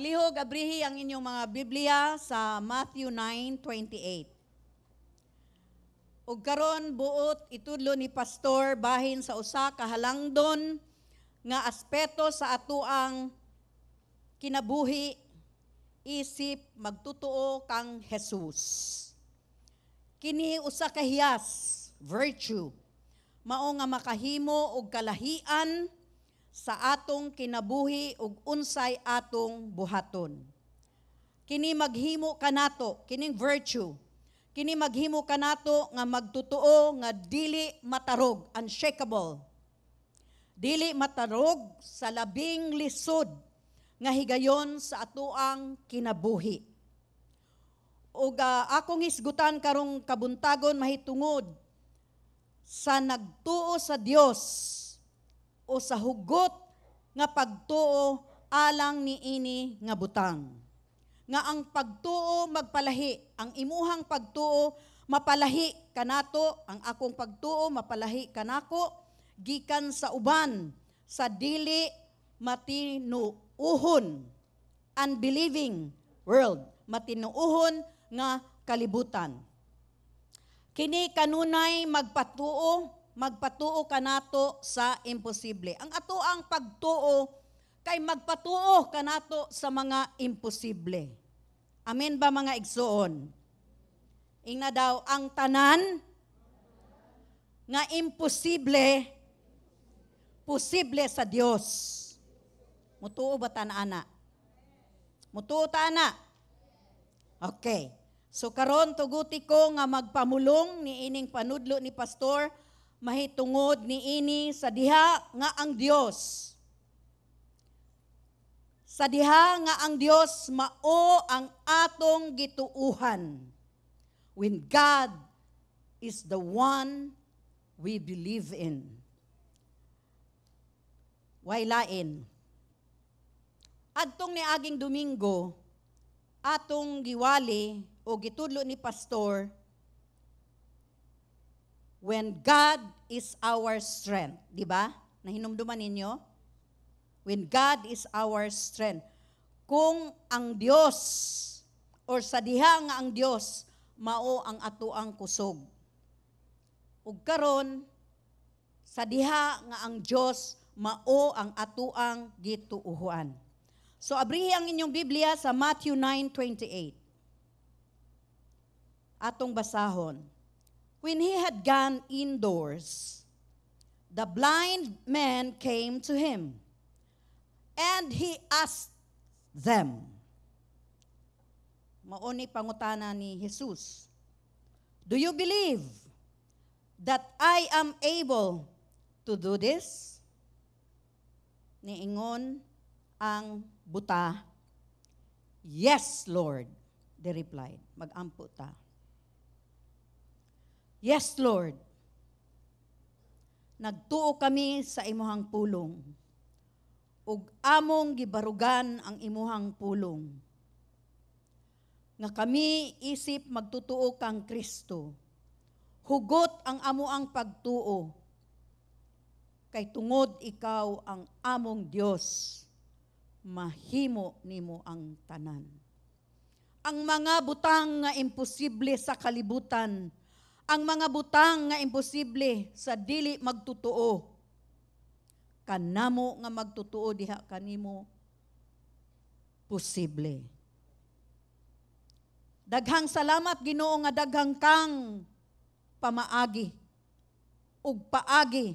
Palihog abrihi ang inyong mga Biblia sa Matthew 9:28. Ug karon buot itudlo ni pastor bahin sa usa ka halangdon nga aspeto sa atuang kinabuhi isip magtutuo kang Jesus. Kini usa ka hiyas, virtue, mao nga makahimo og kalahian sa atong kinabuhi ug unsay atong buhaton. Kini maghimo kanato, kining virtue, kini maghimo kanato nga magtutuo nga dili matarog, unshakable. Dili matarog sa labing lisod nga higayon sa atuang kinabuhi. Ug akong hisgutan karong kabuntagon mahitungod sa nagtuo sa Dios o sa hugot nga pagtuo alang niini nga butang. Nga ang pagtuo magpalahi, ang imuhang pagtuo mapalahi kanato, ang akong pagtuo mapalahi kanako, gikan sa uban, sa dili matinuuhon, unbelieving world, matinuuhon nga kalibutan. Kini kanunay magpatuo kanato sa imposible. Ang ato ang pagtuo kay magpatuo kanato sa mga imposible. Amen ba mga igsoon? Ingna daw ang tanan nga imposible posible sa Dios. Mutuo ba ana? Mutuo ta ana? Okay. So karon tuguti ko nga magpamulong ni ining panudlo ni pastor mahitungod niini sa diha nga ang Dios. Sa diha nga ang Dios mao ang atong gituuhan. When God is the one we believe in. Way lain. Adtong niaging Domingo, atong giwali o gitudlo ni pastor, when God is our strength, di ba? Nahinumduman ninyo? When God is our strength. Kung ang Dios or sa diha nga ang Dios mao ang atuang kusog. Ug karon sa diha nga ang Dios mao ang atuang gituuhan. So abrihi ang inyong Biblia sa Matthew 9:28. Atong basahon. When he had gone indoors, the blind men came to him, and he asked them. Mauni pangutana ni Jesus. Do you believe that I am able to do this? Niingon ang buta. Yes, Lord, they replied. Mag-ampo ta. Yes, Lord. Nagtuo kami sa imuhang pulong. Ug among gibarugan ang imuhang pulong. Nga kami isip magtutuo kang Kristo. Hugot ang amuang pagtuo. Kay tungod ikaw ang among Dios. Mahimo nimo ang tanan. Ang mga butang nga imposible sa kalibutan, ang mga butang nga imposible sa dili magtutuo, kanamo nga magtutuo diha kanimo posible. Daghang salamat Ginoo nga daghang kang pamaagi ug paagi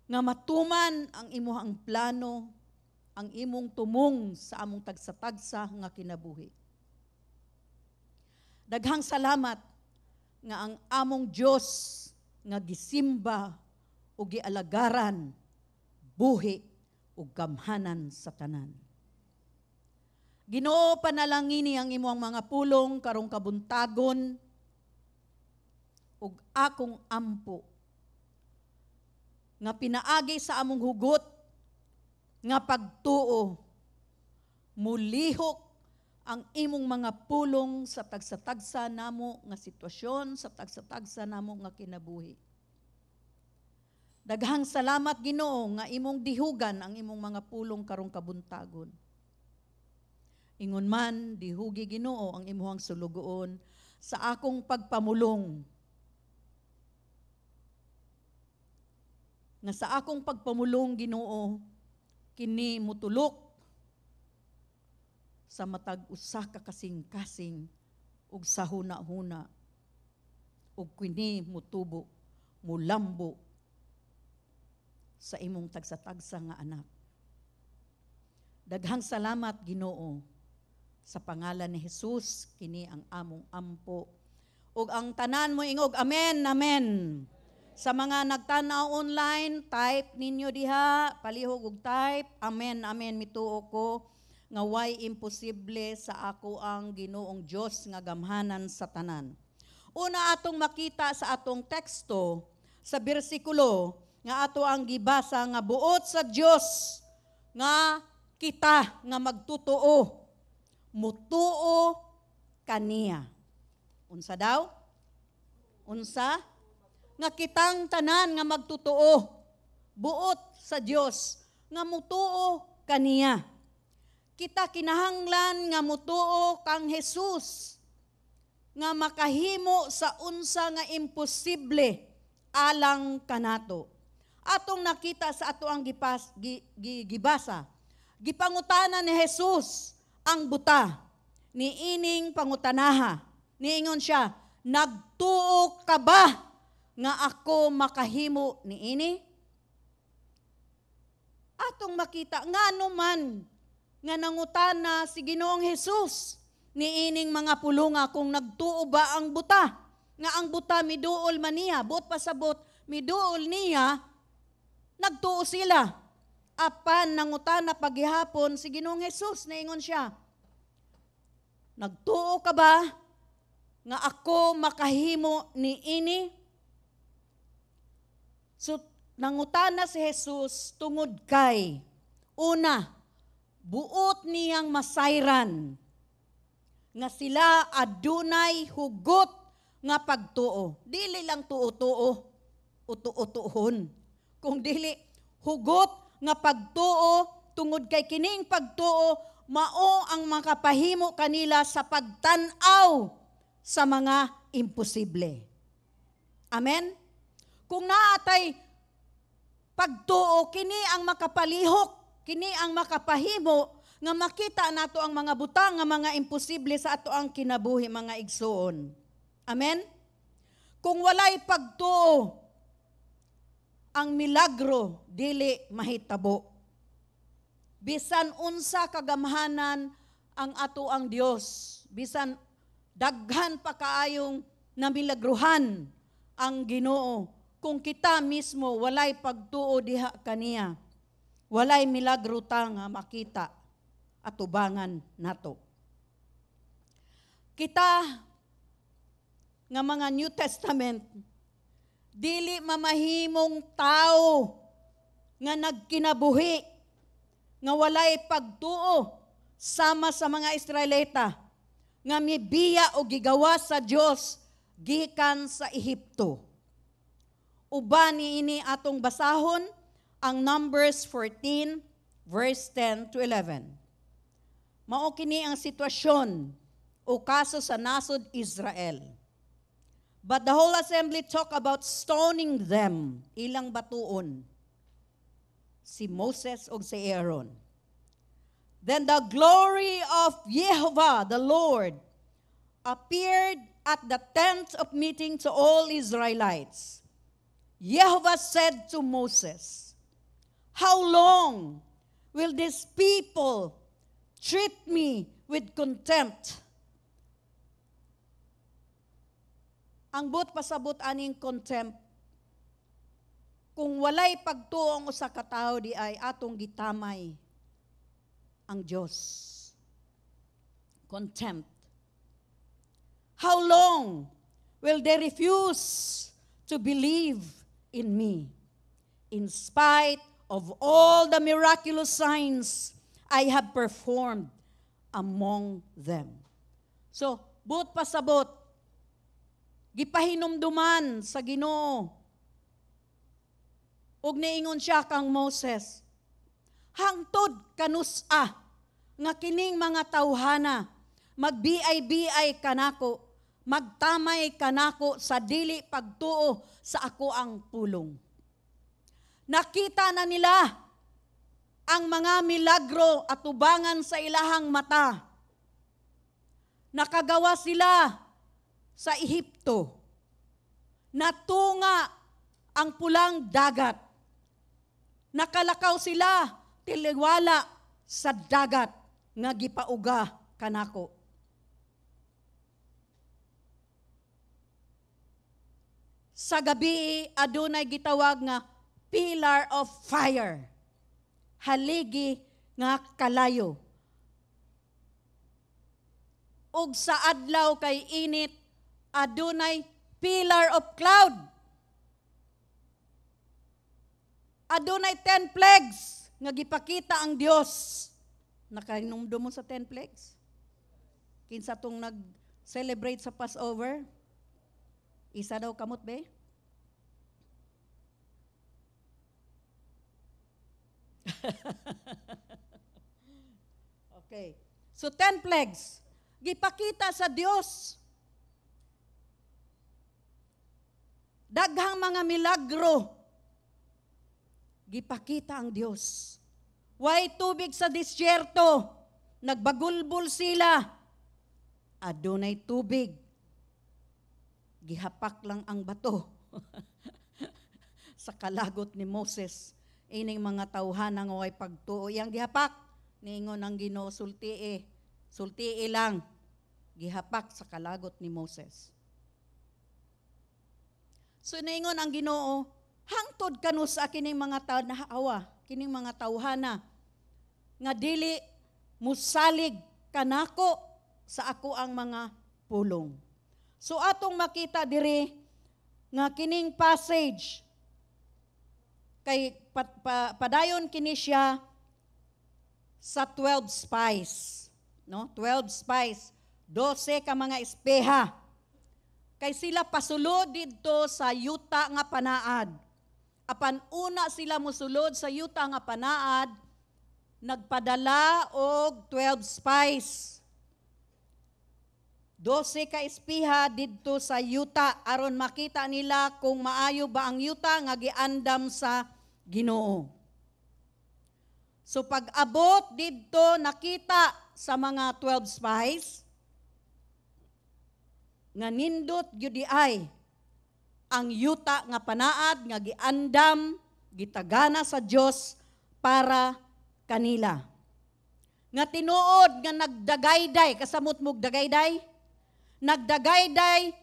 nga matuman ang imuhang plano, ang imong tumong sa among tagsa-tagsa nga kinabuhi. Daghang salamat nga ang among Dios nga gisimba ug gialagaran, buhi ug gamhanan sa tanan. Ginoo panalangini ang imong mga pulong karong kabuntagon ug akong ampo nga pinaagi sa among hugot nga pagtuo, mulihok ang imong mga pulong sa tagsa-tagsa namo nga sitwasyon, sa tagsa-tagsa namo nga kinabuhi. Daghang salamat Ginoo nga imong dihugan ang imong mga pulong karong kabuntagon. Ingon man, dihugi Ginoo ang imuhang sulugoon sa akong pagpamulong. Nga sa akong pagpamulong Ginoo, kini mutulok sa matag usa ka kasing-kasing ug sa huna-huna ug kini mutubo, mulambo sa imong tagsa-tagsa nga anak. Daghang salamat Ginoo sa pangalan ni Jesus, kini ang among ampo. Ug ang tanan mo ingog, amen, amen. Sa mga nagtanaw online, type ninyo diha, palihog og type, amen, amen, mituo ko, nga way imposible sa ako ang Ginoong Dios nga gamhanan sa tanan. Una atong makita sa atong teksto, sa bersikulo, nga ato ang gibasa nga buot sa Dios, nga kita nga magtutuo, mutuo kaniya. Unsa daw? Unsa? Nga kitang tanan nga magtutuo, buot sa Dios, nga mutuo kaniya. Kita kinahanglan nga mutuo kang Jesus, nga makahimo sa unsa nga imposible alang kanato. Atong nakita sa ato ang gibasa, gipangutana ni Jesus ang buta, niining pangutanaha. Niingon siya, nagtuo ka ba nga ako makahimo niini? Atong makita, nga naman nga nangutana si Ginoong Jesus, niining mga pulunga kung nagtuo ba ang buta, nga ang buta miduol man niya, buot pasabot, miduol niya, nagtuo sila. Apan nangutana paghihapon si Ginoong Jesus, naingon siya, nagtuo ka ba nga ako makahimo niini? So nangutana si Jesus tungod kay, una, buot niyang masayran nga sila adunay hugot nga pagtuo. Dili lang tuo-tuo, utu-utuhon. Kung dili hugot nga pagtuo, tungod kay kining pagtuo, mao ang makapahimo kanila sa pagtan-aw sa mga imposible. Amen? Kung naatay pagtuo, kini ang makapalihok, kini ang makapahimo nga makita nato ang mga butang nga mga imposible sa ato ang kinabuhi, mga igsoon. Amen? Kung walay pagtuo, ang milagro dili mahitabo. Bisan unsa kagamhanan ang ato ang Dios, bisan daghan pa kaayong namilagruhan ang Ginoo, kung kita mismo walay pagtuo diha kaniya, walay milagro ta nga makita at ubangan nato. Kita nga mga New Testament, dili mamahimong tao nga nagkinabuhi, nga walay pagtuo sama sa mga Israelita, nga mibiya o gigawa sa Dios gikan sa Ehipto. Uban niini atong basahon ang Numbers 14 verse 10 to 11. Mao kini ang sitwasyon o kaso sa nasod Israel. But the whole assembly talk about stoning them, ilang batuon, si Moses o si Aaron. Then the glory of Jehovah, the Lord, appeared at the tent of meeting to all Israelites. Jehovah said to Moses, how long will these people treat me with contempt? Ang but pasabot aning contempt, kung walay pagtuong usa ka tawo di ay atong gitamay ang Dios. Contempt. How long will they refuse to believe in me, in spite of all the miraculous signs I have performed among them? So, but pasabot, gipahinumduman sa Ginoo. Ug niingon siya kang Moses, hangtod kanusa nga kining mga tawhana magbiay-biay kanako, magtamay kanako sa dili pagtuo sa ako ang pulong. Nakita na nila ang mga milagro at tubangan sa ilahang mata. Nakagawa sila sa Ehipto. Natunga ang pulang dagat. Nakalakaw sila tiliwala sa dagat nga gipauga kanako. Sa gabi adunay gitawag nga pillar of fire. Haligi nga kalayo. Ug sa adlaw kay init adunay pillar of cloud. Adunay 10 plagues nga gipakita ang Dios. Nakainomdom mo sa 10 plagues? Kinsa tong nag-celebrate sa Passover? Isa daw kamot be? Okay. So 10 plagues. Gipakita sa Dios. Daghang mga milagro. Gipakita ang Dios. Way tubig sa disyerto. Nagbagulbol sila. Adunay tubig. Gihapak lang ang bato sa kalagot ni Moses. Ining mga tawhana nga way pagtuo. Yang gihapak, niingon ang Ginoo sultii. Sultii lang. Gihapak sa kalagot ni Moses. So niingon ang Ginoo, hangtod kanu sa kining mga tao na haawa, kining mga tawhana, nga dili musalig kanako sa ako ang mga pulong. So atong makita diri nga kining passage kay padayon kini siya sa 12 spies, no? 12 spies, 12 ka mga espeha. Kay sila pasulod didto sa yuta nga panaad. Apan una sila mosulod sa yuta nga panaad, nagpadala og 12 spies. 12 ka espiha didto sa yuta aron makita nila kung maayo ba ang yuta nga giandam sa Ginoo. So pag-abot didto nakita sa mga 12 spies nga nindot gyud ay ang yuta nga panaad nga giandam gitagana sa Dios para kanila. Nga tinuod nga nagdagayday, kasamot mo dagayday? Nagdagayday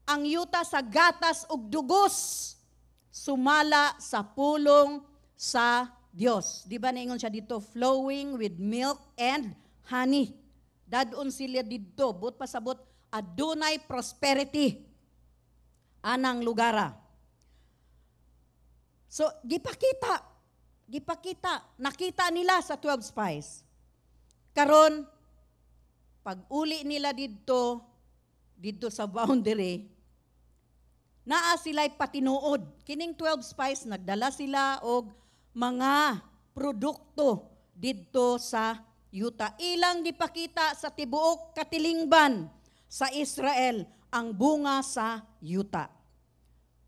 ang yuta sa gatas ug dugos sumala sa pulong sa Dios. Di ba naingon siya dito, flowing with milk and honey. Dadon sila dito, but pasabot adunay prosperity anang lugara. So gipakita, nakita nila sa 12 spies. Karon pag uli nila dito sa boundary, naa sila'y patinuod. Kining 12 spies, nagdala sila og mga produkto dito sa yuta. Ilang gipakita sa tibuok katilingban sa Israel ang bunga sa yuta.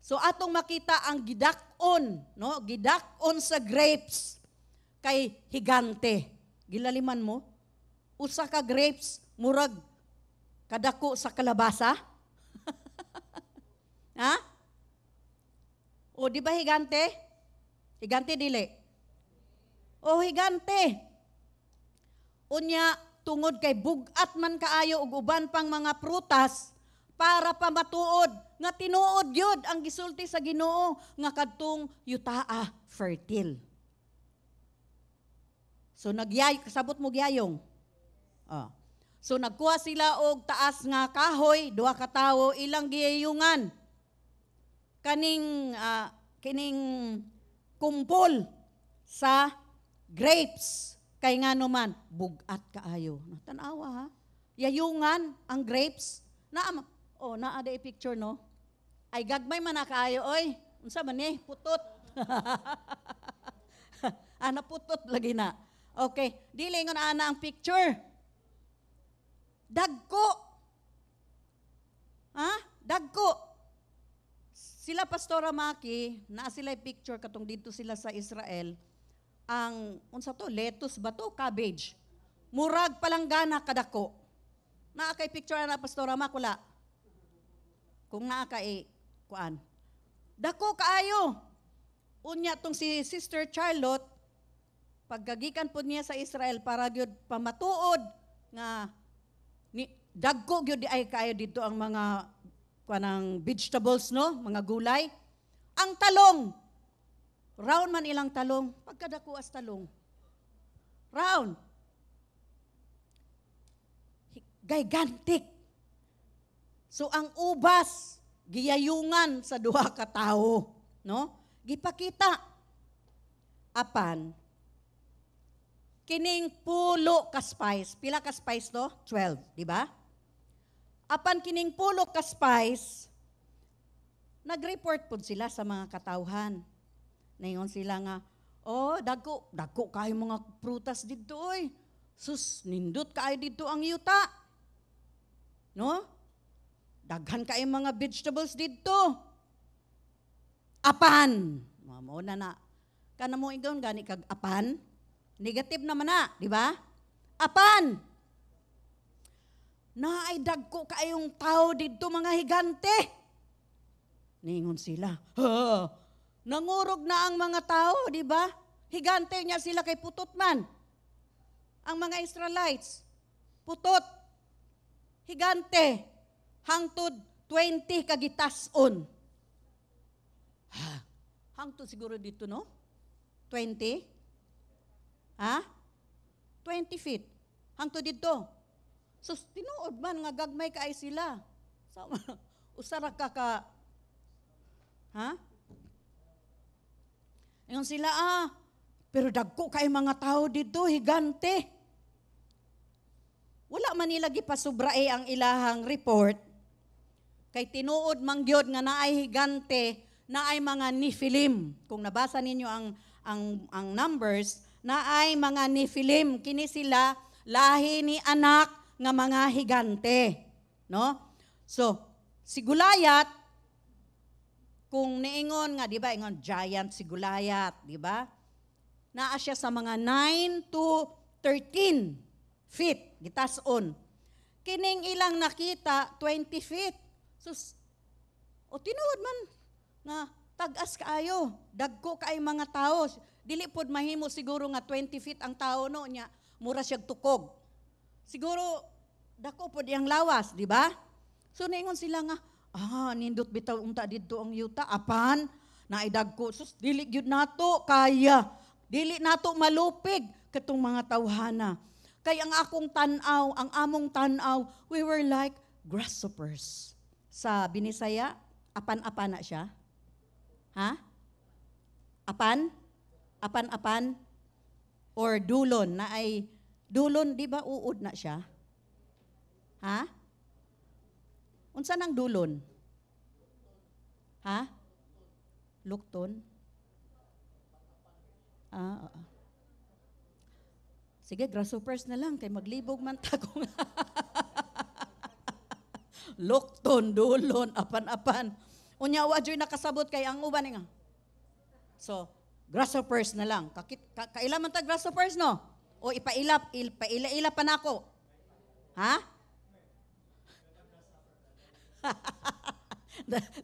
So atong makita ang gidakon, no? Gidakon sa grapes kay higante. Gilaliman mo, usa ka grapes murag kadako sa kalabasa. Ha? O di ba higante? Higante dili. O higante. Unya tungod kay bugat man kaayo ug uban pang mga prutas para pa matuod nga tinuod gyud ang gisulti sa Ginoo nga kadtong yutaa fertile. So kasabot mo giyayong. So nagkuha sila og taas nga kahoy, duha ka tawo ilang giyayungan. Kining kumpol sa grapes kay ngano man bugat kaayo. Tan-awa ha. Yayungan ang grapes naa day picture no. Ay gagmay man na kaayo oy. Unsa man putot. Putot lagi na. Okay, dili nga ana ang picture. Dagko. Ha? Dagko. Sila Pastora Maki, naa sila picture katong dito sila sa Israel. Ang unsa to? Lettuce ba to? Cabbage. Murag palanggana kadako. Naa kay picture na Pastora Maki wala. Kung naa kay kuan. Dako kaayo. Unya tong si Sister Charlotte paggagikan po niya sa Israel para gyud pamatuod nga ni dagko gyud di ay kaayo dito ang mga kanang vegetables no, mga gulay. Ang talong round man ilang talong, pagkadako as talong. Round. Gigantic. So ang ubas giyayungan sa duha ka tawo, no? Gipakita apan kining pulo ka spice, pila ka spice to? 12, di ba? Apan kining pulo ka spice, nag-report po sila sa mga katawhan. Naingon sila nga, oh, dagko kayo mga prutas dito, oy. Sus, nindot kayo dito ang yuta. No? Daghan kayo mga vegetables dito. Apan. Mamo na. Kana mo ingon gani kag apan? Negative naman na, di ba? Apan. Naay dagko kayong tao dito mga higante. Ningon sila. Ha, nangurog na ang mga tao, di ba? Higante niya sila kay putot man. Ang mga Israelites, putot, higante, hangtod 20 kagitason. Ha, hangtod siguro dito, no? 20? Ha? 20 feet. Hangtod dito. So, tinuod man nga gagmay kaay sila. So, usara ka. Ha? Ngayon sila, pero dagko kay mga tao dito, higante. Wala man nila gipasubrae ang ilahang report. Kay tinuod mangyod nga naay higante, naay mga Nephilim. Kung nabasa ninyo ang numbers, naay mga Nephilim. Kini sila lahi ni anak nga mga higante. No? So, si Gulayat, kung niingon nga, di ba, ingon, giant si Gulayat, di ba? Naa siya sa mga 9 to 13 feet, gitason. Kining ilang nakita, 20 feet. So, o tinuod man, nga, tag-as kaayo, dagko kaay mga tao. Dili pod mahimo siguro nga 20 feet ang tao no nya, mura siyag tukog. Siguro, dako pod yang lawas, di ba? So, niingon sila nga, nindot bitaw unta didto ang yuta, apan, naidagko, sus, dili gyud nato, kaya, dili nato malupig, katong mga tawhana. Kaya ang akong tanaw, ang among tanaw, we were like grasshoppers. Sa Binisaya, apan-apan na siya. Ha? Apan? Apan-apan? Or dulon, na ay, dulon, di ba uod na siya? Ha? Unsa nang dulon? Ha? Lukton? Sige, grasshoppers na lang, kay maglibog man takong. Lukton, dulon, apan-apan. Unya, wadyo'y nakasabot kay ang uban nga. So, grasshoppers na lang. Kaila man ta grasshoppers, no? O ipaila pa na ako. Ha?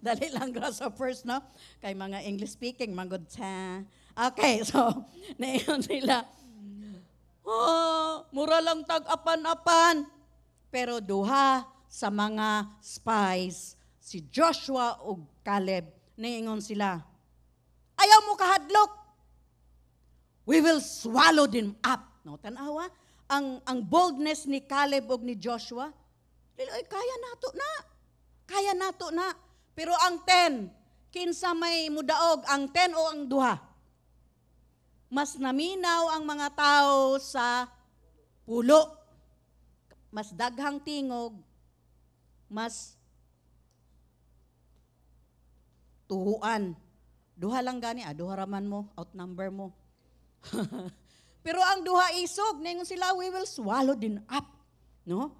Dali lang grasshoppers, no? Kay mga English speaking, manggod sa. Okay, so, naiyon sila. Mura lang tag-apan-apan. Pero duha sa mga spies, si Joshua ug Caleb, naingon sila, ayaw mo kahadlok. We will swallow them up. No, tanawa, ang boldness ni Caleb ug ni Joshua, kaya nato na. Pero ang 10, kinsa may mudaog, ang 10 o ang duha? Mas naminaw ang mga tao sa pulo. Mas daghang tingog, mas tuhuan. Duha lang gani, duha raman mo, outnumber mo. Pero ang duha isog, ningon sila, we will swallow them up. No?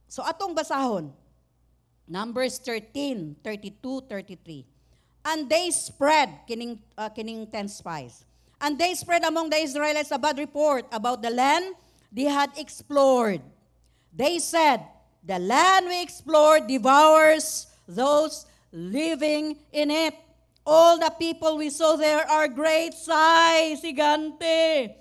So atong basahon, Numbers 13, 32, 33. And they spread, kining 10 spies. And they spread among the Israelites a bad report about the land they had explored. They said, the land we explored devours those living in it. All the people we saw there are great size, gigante.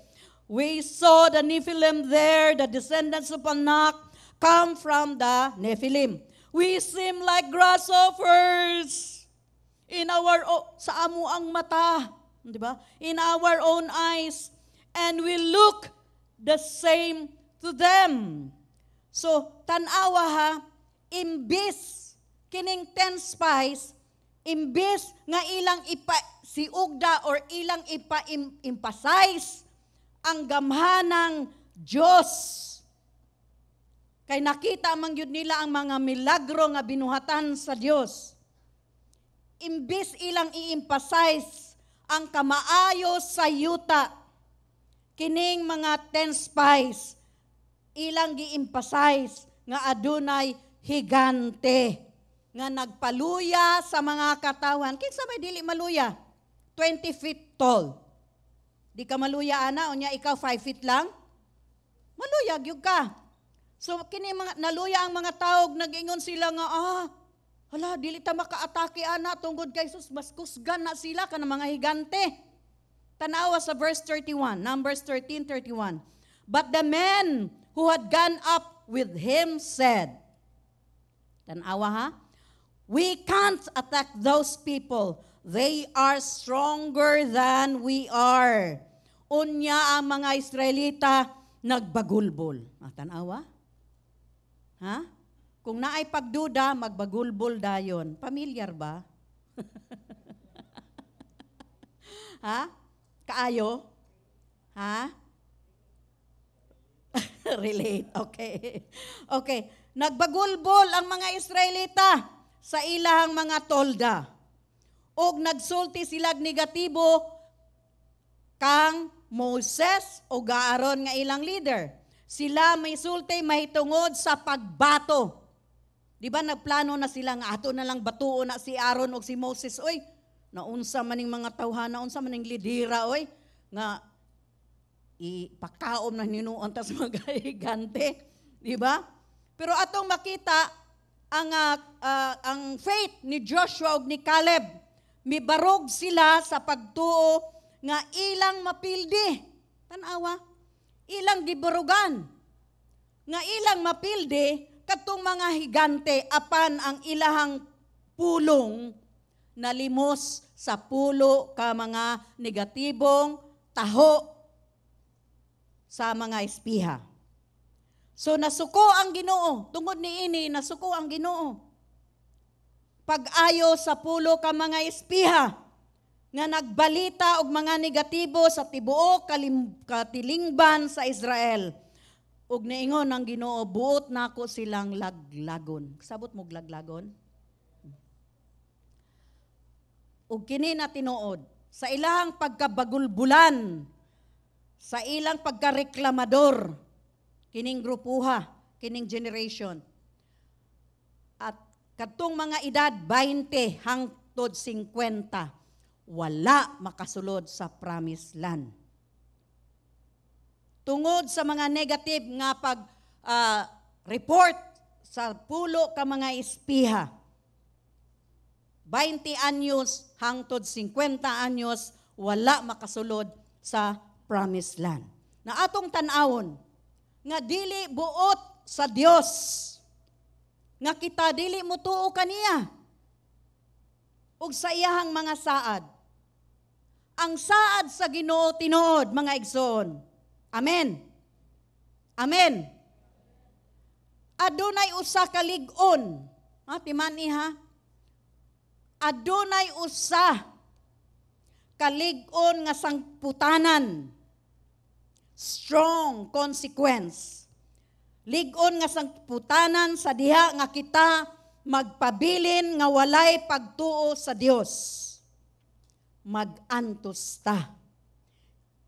We saw the Nephilim there, the descendants of Anak come from the Nephilim. We seem like grasshoppers sa amo ang mata, di ba? In our own eyes, and we look the same to them. So, tanawa ha, imbis kining 10 spies, imbis nga ilang siugda or ilang emphasize ang gamhanang Diyos. Kay nakita man yun nila ang mga milagro nga binuhatan sa Diyos. Imbis ilang i-emphasize ang kamaayo sa yuta, kining mga 10 spies, ilang gi-emphasize nga adunay higante nga nagpaluya sa mga katawan. Kinsa may dili maluya? 20 feet tall. Di ka maluya, ana, o niya ikaw 5 feet lang? Maluya, gyud ka. So, kini mga naluya ang mga tawag, nag-ingon sila nga, hala, dili ta maka-atake, ana, tungkod kay Jesus, mas kusgan na sila ka ng mga higante. Tanawa sa verse 31, Numbers 13:31. But the men who had gone up with him said, tanawa ha, we can't attack those people. They are stronger than we are. Unya ang mga Israelita nagbagulbol. Tanawa? Ha? Kung naay pagduda, magbagulbol dayon. Pamilyar ba? Ha? Kaayo? Ha? Relate. Okay. Okay. Nagbagulbol ang mga Israelita sa ilahang mga tolda. Og nagsulti silag negatibo kang Moses o Aaron nga ilang leader. Sila may sulti mahitungod sa pagbato. Di ba nagplano na sila nga ato na lang batuon na si Aaron o si Moses, oy, naunsa maning mga tawhana, naunsa maning lidera, oy, nga ipakaom na ninuon tas mga higante, di ba? Pero atong makita ang faith ni Joshua ug ni Caleb, mibarog sila sa pagtuo nga ilang mapildi. Tanawa, ilang giburugan. Nga ilang mapildi katong mga higante apan ang ilahang pulong nalimos sa pulo ka mga negatibong taho sa mga espiha. So nasuko ang Ginoo, tungod niini nasuko ang Ginoo. Pag-ayo sa pulo ka mga espiha nga nagbalita og mga negatibo sa tibuok katilingban sa Israel. Ug niingon ang Ginoo, buot nako silang laglagon. Sabot mo laglagon? Ug kini na tinuod, sa ilang pagkabagulbulan, sa ilang pagkareklamador, kining grupuha, kining generation. At katong mga edad 20 hangtod 50, wala makasulod sa promised land. Tungod sa mga negative nga report sa pulo ka mga espiha, 20 anyos hangtod 50 anyos, wala makasulod sa promised land. Na atong tan-awon, nga dili buot sa Dios, nga kita dili mutuo kaniya, ug sa iyahang mga saad. Ang saad sa Ginoo tinuod, mga igsoon. Amen. Amen. Adunay usa ka lig-on. Timani ha? Adunay usa ka lig-on nga sangputanan. Strong consequence. Lig-on nga sangputanan sa diha nga kita magpabilin nga walay pagtuo sa Dios. Mag-antos ta.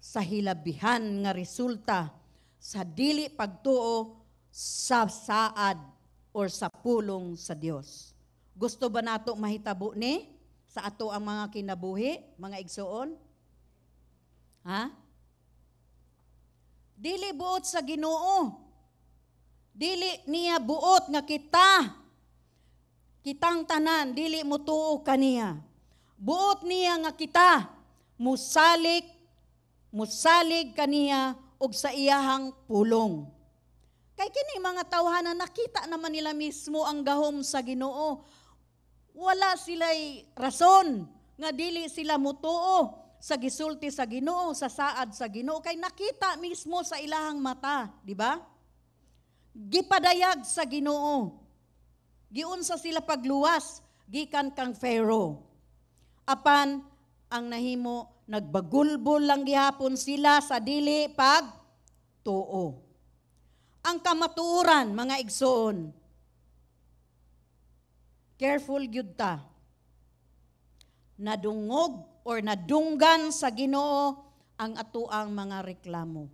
sa hilabihan nga resulta sa dili pagtuo sa saad or sa pulong sa Dios. Gusto ba nato mahitabo ni sa ato ang mga kinabuhi, mga igsoon? Ha? Dili buot sa Ginoo. Dili niya buot nga kitang tanan, dili mo tuo kaniya. Buot niya nga kita, musalig kaniya og sa iyahang pulong. Kay kini mga tawhanan nakita naman nila mismo ang gahom sa Ginoo. Wala sila'y rason nga dili sila mutuo sa gisulti sa Ginoo, sa saad sa Ginoo, kay nakita mismo sa ilahang mata, di ba? Gipadayag sa Ginoo. Giunsa sila pagluwas gikan kang Pharaoh. Apan ang nahimo nagbagulbol lang gihapon sila sa dili pagtuo. Ang kamatuoran, mga igsoon, careful gyud ta. Nadungog or nadunggan sa Ginoo ang atuang mga reklamo.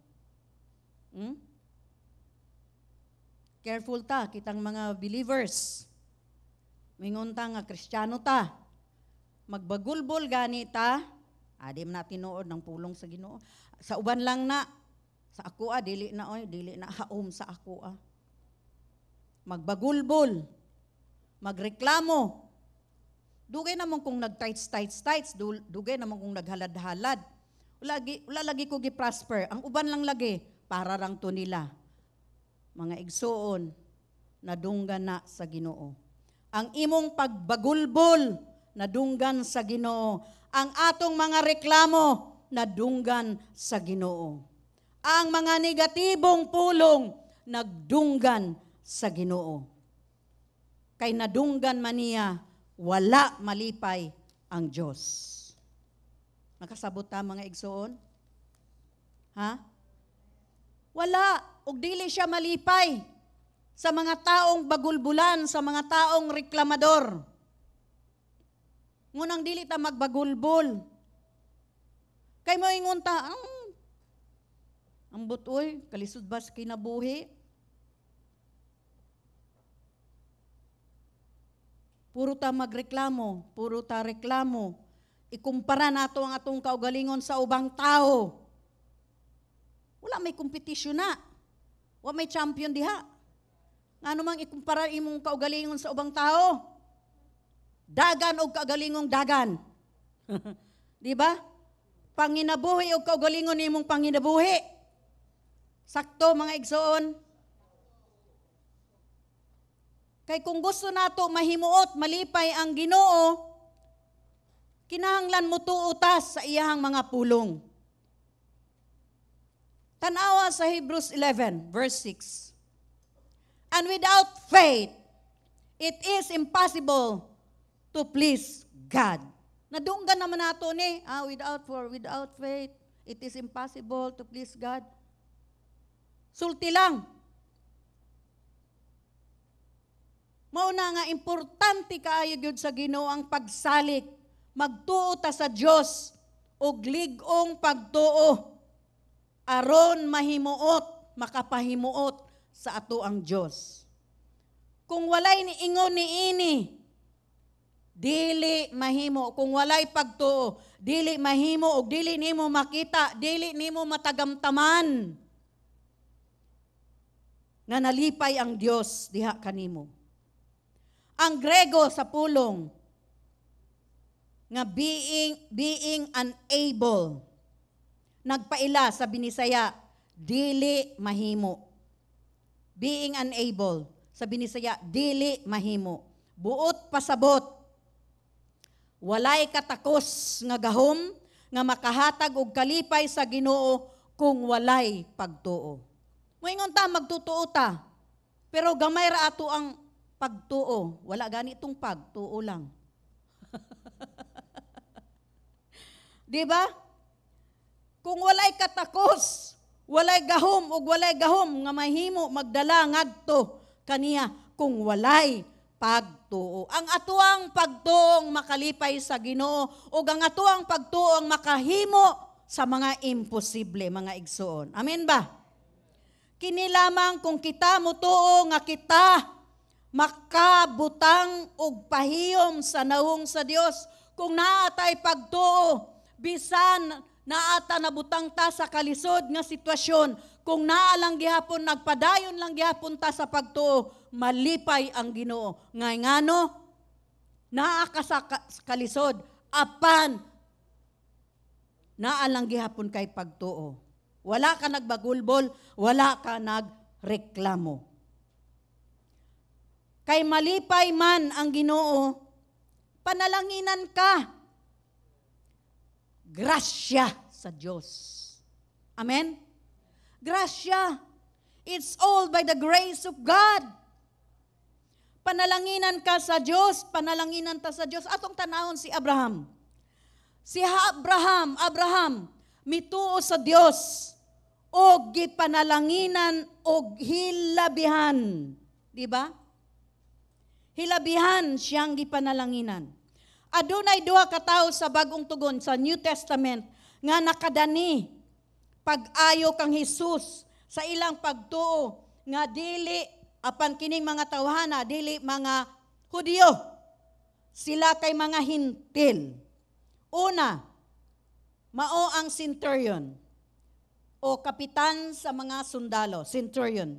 Careful ta, kitang mga believers. Mingon ta nga Kristiyano ta. Magbagulbol gani ta, adim na tinuod ng pulong sa Ginoo. Sa uban lang na, sa ako dili na haom sa ako Magbagulbol, magreklamo. Dugay naman kung nag-tights, dugay naman kung naghalad-halad. Wala lagi ko gi-prosper. Ang uban lang lagi, para rang to nila. Mga igsoon, nadunggan na sa Ginoo. Ang imong pagbagulbol, nadunggan sa Ginoo. Ang atong mga reklamo, nadunggan sa Ginoo. Ang mga negatibong pulong, nagdunggan sa Ginoo. Kay nadunggan man niya, wala malipay ang Diyos. Nakasabot ta mga igsoon? Ha? Wala. Ug dili siya malipay sa mga taong bagulbulan, sa mga taong reklamador. Ngunang dili ta magbagulbol. Kay mo ingon ta, ang butoy, kalisod ba sa kinabuhi? Puro ta magreklamo, puro ta reklamo. Ikumpara nato ang atong kaugalingon sa ubang tao. Wala may kompetisyon na. Wa may champion diha. Ngano mang ikumpara imong kaugalingon sa ubang tao? Dagan og kaugalingong dagan. Di ba? Panginabuhi og kaugalingon imong panginabuhi. Sakto mga igsoon. Kay kung gusto nato mahimuot, malipay ang Ginoo, kinahanglan mo tuutas sa iyahang mga pulong. Tanawa sa Hebrews 11, verse 6. And without faith, it is impossible to please God. Nadunggan naman nato ni, without faith, it is impossible to please God. Sulti lang. Mauna nga, importante kaayo gyud sa Ginoo ang pagsalig. Magtuo ta sa Dios og lig-ong pagtuo. Aron mahimuot, makapahimuot sa ato ang Diyos. Kung walay ni ingon ni ini, dili mahimo. Kung walay pagtuo, dili mahimo o dili nimo makita, dili nimo matagamtaman nga nalipay ang Dios diha kanimo. Ang Grego sa pulong nga being unable, nagpaila sa Binisaya, dili mahimo. Being unable, sa Binisaya, dili mahimo. Buot pasabot, walay katakos nga gahom, nga makahatag og kalipay sa Ginoo kung walay pagtuo. Moingon ta, magtutuo ta, pero gamay ra ato ang pagtuo. Wala gani itong pagtuo lang. Di ba? Kung walay katakos, walay gahom ug walay gahom nga mahimo magdala ngadto kaniya kung walay pagtuo. Ang atuang pagtuong makalipay sa Ginoo ug ang atuang pagtuong makahimo sa mga imposible, mga igsoon. Amen ba? Kini lamang kung kita mutuo nga kita makabutang og pahiyom sa nawong sa Dios. Kung naatay pagtuo, bisan naata nabutang ta sa kalisod nga sitwasyon, kung naalang gihapon nagpadayon lang gihapon ta sa pagtuo, malipay ang Ginoo. Ngano naa ka sa kalisod apan naalang gihapon kay pagtuo. Wala ka nagbagulbol, wala ka nagreklamo. Kay malipay man ang Ginoo, panalanginan ka. Grasya sa Diyos. Amen? Grasya. It's all by the grace of God. Panalanginan ka sa Diyos, panalangin ta sa Diyos. Atong tanahon si Abraham. Si Abraham, mituo sa Dios o gipanalanginan o hilabihan. Di ba? Hilabihan siyang gipanalanginan. Adunay duha ka tawo sa bagong tugon sa New Testament nga nakadani pag-ayo kang Hesus sa ilang pagtuo nga dili apan kining mga tawhana dili mga Hudyo. Sila kay mga Hintil. Una, mao ang centurion o kapitan sa mga sundalo, centurion.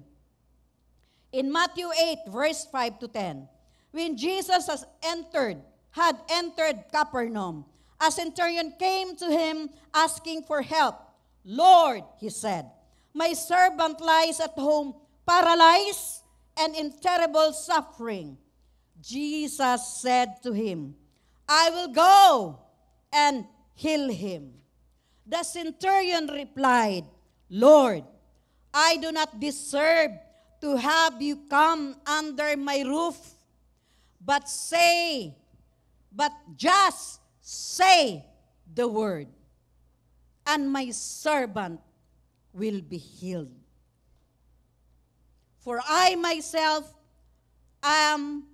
In Matthew 8 verse 5 to 10, when Jesus had entered Capernaum, a centurion came to him asking for help. Lord, he said, my servant lies at home, paralyzed and in terrible suffering. Jesus said to him, I will go and heal him. The centurion replied, Lord, I do not deserve to have you come under my roof, but just say the word, and my servant will be healed. For I myself am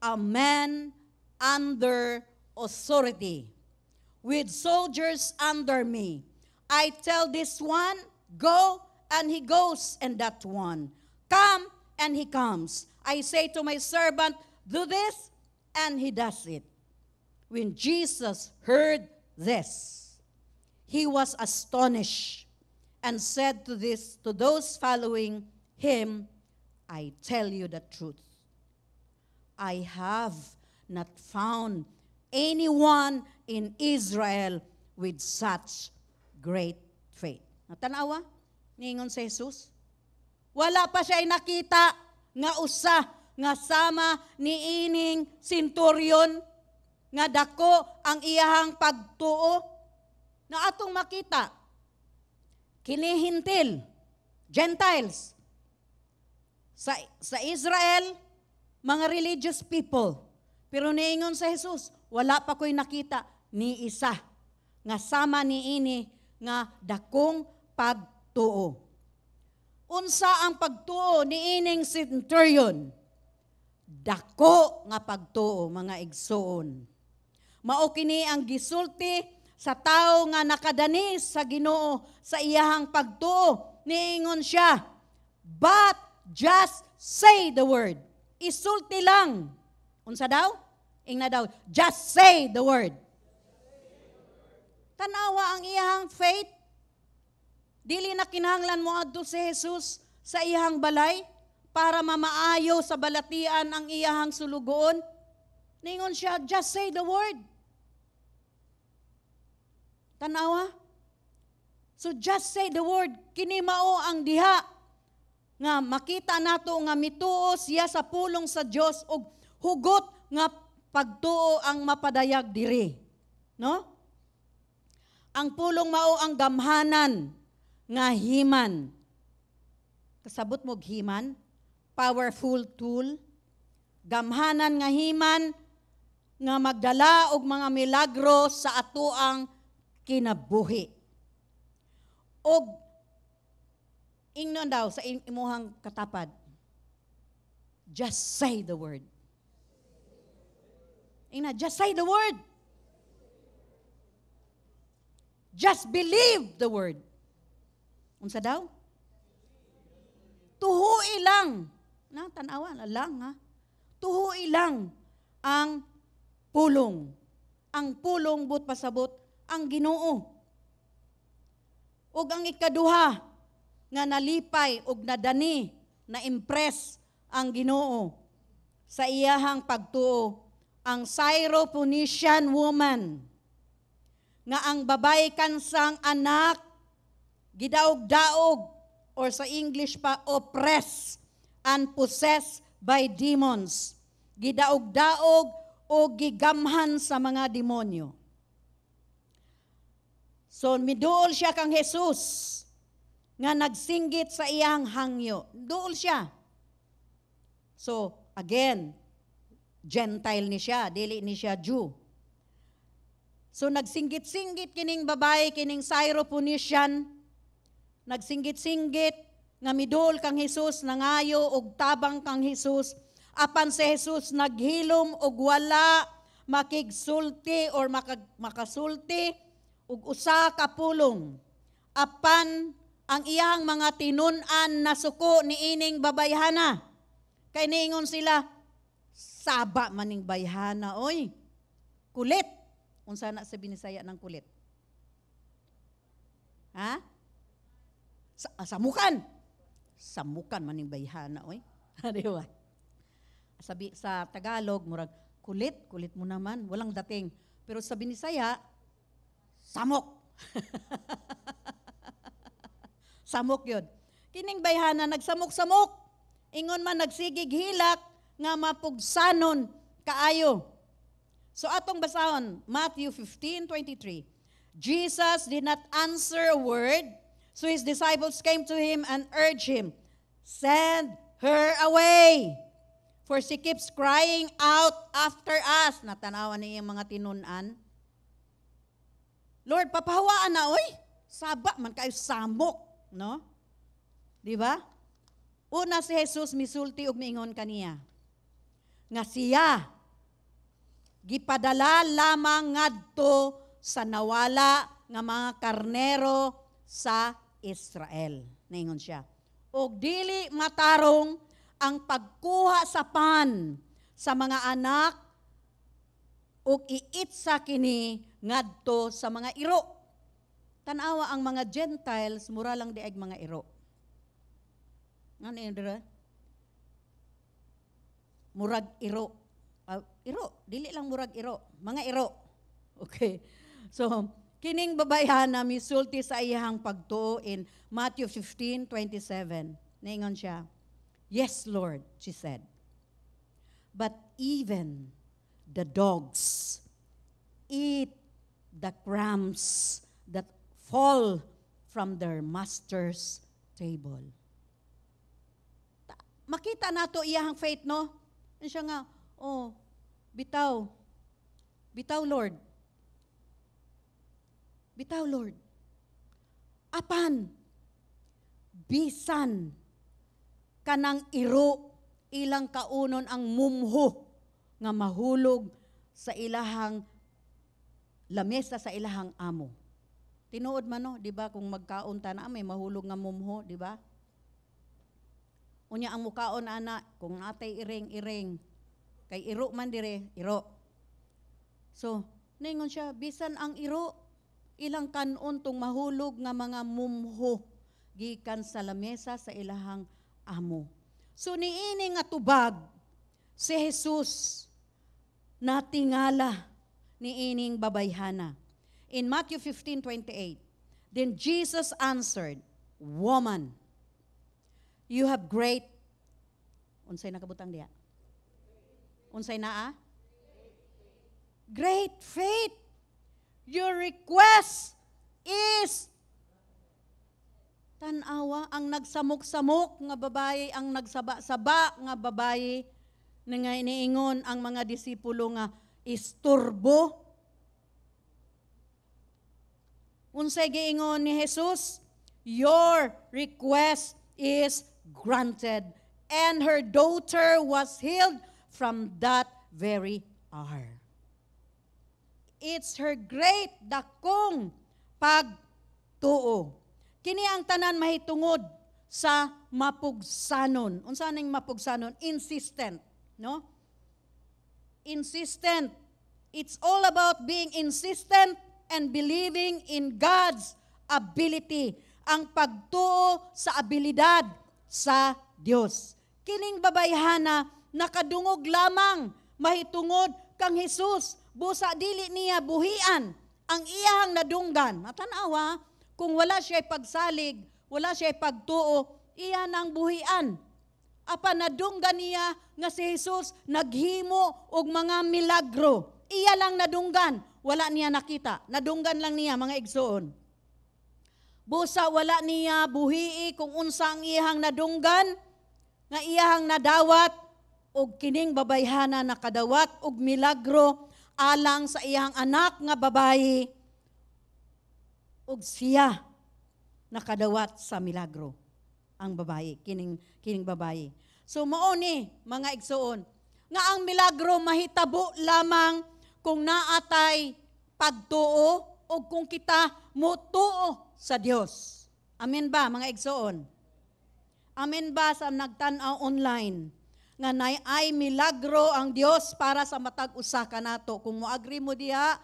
a man under authority, with soldiers under me. I tell this one, go, and he goes, and that one, come, and he comes. I say to my servant, do this, and he does it. When Jesus heard this, he was astonished and said to those following him, I tell you the truth. I have not found anyone in Israel with such great faith. Natanawa? Ningon si Jesus. Wala pa siya nakita nga usa nga sama ni ining centurion nga dako ang iyahang pagtuo na atong makita. Kinihintil, Gentiles. Sa Israel, mga religious people. Pero niingon sa Jesus, wala pa ko'y nakita ni isa nga sama ni ini nga dakong pagtuo. Unsa ang pagtuo ni ining centurion? Dako nga pagtuo, mga igsoon. Mao kini ang gisulti sa tao nga nakadani sa Ginoo sa iyahang pagtuo. Niingon siya, but just say the word. Isulti lang. Unsa daw? Ingna daw, just say the word. Tanawa ang iyahang faith. Dili na kinahanglan mo adto si Jesus sa iyahang balay para mamaayo sa balatian ang iyahang sulugoon. Ningon siya, just say the word. Tanawa? So just say the word. Kini mao ang diha nga makita nato nga mituo siya sa pulong sa Dios og hugot nga pagtuo ang mapadayag diri. No? Ang pulong mao ang gamhanan nga himan. Kasabot mo himan? Powerful tool. Gamhanan nga himan nga magdala og mga milagro sa atoang kinabuhi. Og ingnon daw sa imuhang katapad, just say the word. Ingna, just say the word. Just believe the word. Unsa daw? Tuhui lang. Na, tanawa na lang ha. Tuhui lang ang pulong. Ang pulong but pasabot ang Ginoo. Ug ang ikaduha nga nalipay ug nadani na impress ang Ginoo sa iyahang pagtuo ang Syrophoenician woman nga ang babay kansang anak gidaog-daog or sa English pa oppressed and possessed by demons. Gidaog-daog o gigamhan sa mga demonyo. So, miduol siya kang Jesus nga nagsinggit sa iyang hangyo. Duol siya. So, again, Gentile ni siya, dili ni siya Jew. So, nagsinggit-singgit kining babae, kining Syrophoenician, nagsinggit-singgit nga miduol kang Jesus, nangayo og tabang kang Jesus, apan si Jesus naghilom og wala makigsulti or makasulti ug usa ka pulong. Apan ang iyang mga tinun-an na suko ni ining babayhana. Kay niingon sila, saba maning bayhana, oy. Kulit. Unsa na sa Binisaya ng kulit? Ha? Samukan. Samukan maning bayhana, oy. Di ba? Sabi sa Tagalog, murag, kulit mo naman, walang dating. Pero sa Binisaya, samok. Samok yun. Kining bayhana, nagsamok-samok. Ingon man, nagsigig hilak, nga mapugsanon kaayo. So atong basahon, Matthew 15:23. Jesus did not answer a word, so his disciples came to him and urged him, send her away, for she keeps crying out after us. Natanawan niya yung mga tinun-an. Lord, papahawaan na, oy. Saba man kayo samok, no? Di ba? Una si Jesus misulti og miingon kaniya nga siya gipadala lamang ngadto sa nawala nga mga karnero sa Israel. Naingon siya. Og dili matarong ang pagkuha sa pan sa mga anak ug iitsa kini ngadto sa mga iro. Tanawa ang mga Gentiles mura lang diag mga iro. Ano yun dira? Murag iro. Iro, dili lang murag iro, mga iro. Okay. So, kining babayhana misulti sa iyang pagtuo in Matthew 15:27. Naingon siya, "Yes, Lord," she said. "But even the dogs eat the crumbs that fall from their master's table." Makita nato iyang faith, no? Ano siya nga, oh, bitaw, Lord. Bitaw, Lord. Apan, bisan, kanang iro, ilang kaunon ang mumho, nga mahulog sa ilahang lamesa sa ilahang amo. Tinuod man, no? Di ba, kung magkaunta na, may mahulog nga mumho, di ba? Unya ang mukaon ana, kung natay iring-iring, kay iro man dire, iro. So, ningon siya, bisan ang iro, ilang kanon tong mahulog nga mga mumho, gikan sa lamesa sa ilahang amo. So, niini nga tubag, si Jesus, natingala ni ining babayhana. In Matthew 15:28, then Jesus answered, "Woman, you have great," unsay nakabutang diya? Unsay naa? Great faith. Your request is, tanawa, ang nagsamok-samok nga babae, ang nagsaba-saba nga babae, na nga iniingon ang mga disipulo nga isturbo. Unsay giingon ni Jesus? Your request is granted, and her daughter was healed from that very hour. It's her great dakong pagtuo. Kini ang tanan mahitungod sa mapugsanon. Unsa ning mapugsanon? Insistent, no? Insistent. It's all about being insistent and believing in God's ability. Ang pagtuo sa abilidad sa Dios. Kining babayhana nakadungog lamang mahitungod kang Hesus. Busa dili niya buhian ang iyang nadunggan. Matanawa, kung wala siya pagsalig, wala siya pagtuo, iya nang buhian. Apa nadunggan niya nga si Jesus naghimo og mga milagro. Iya lang nadunggan, wala niya nakita. Nadunggan lang niya mga igsoon. Busa wala niya buhii kung unsa ang iyang nadunggan, nga iyang nadawat og kining babayhana nakadawat og milagro alang sa iyang anak nga babayi ug siya nakadawat sa milagro ang babayi kining babayi. So mao ni mga igsoon nga ang milagro mahitabo lamang kung naatay pagtuo o kung kita mutuo sa Dios. Amen ba mga igsoon? Amen ba sa nagtan-aw online? Nga ay milagro ang Dios para sa matag usa ka nato. Kung mo-agree mo diha,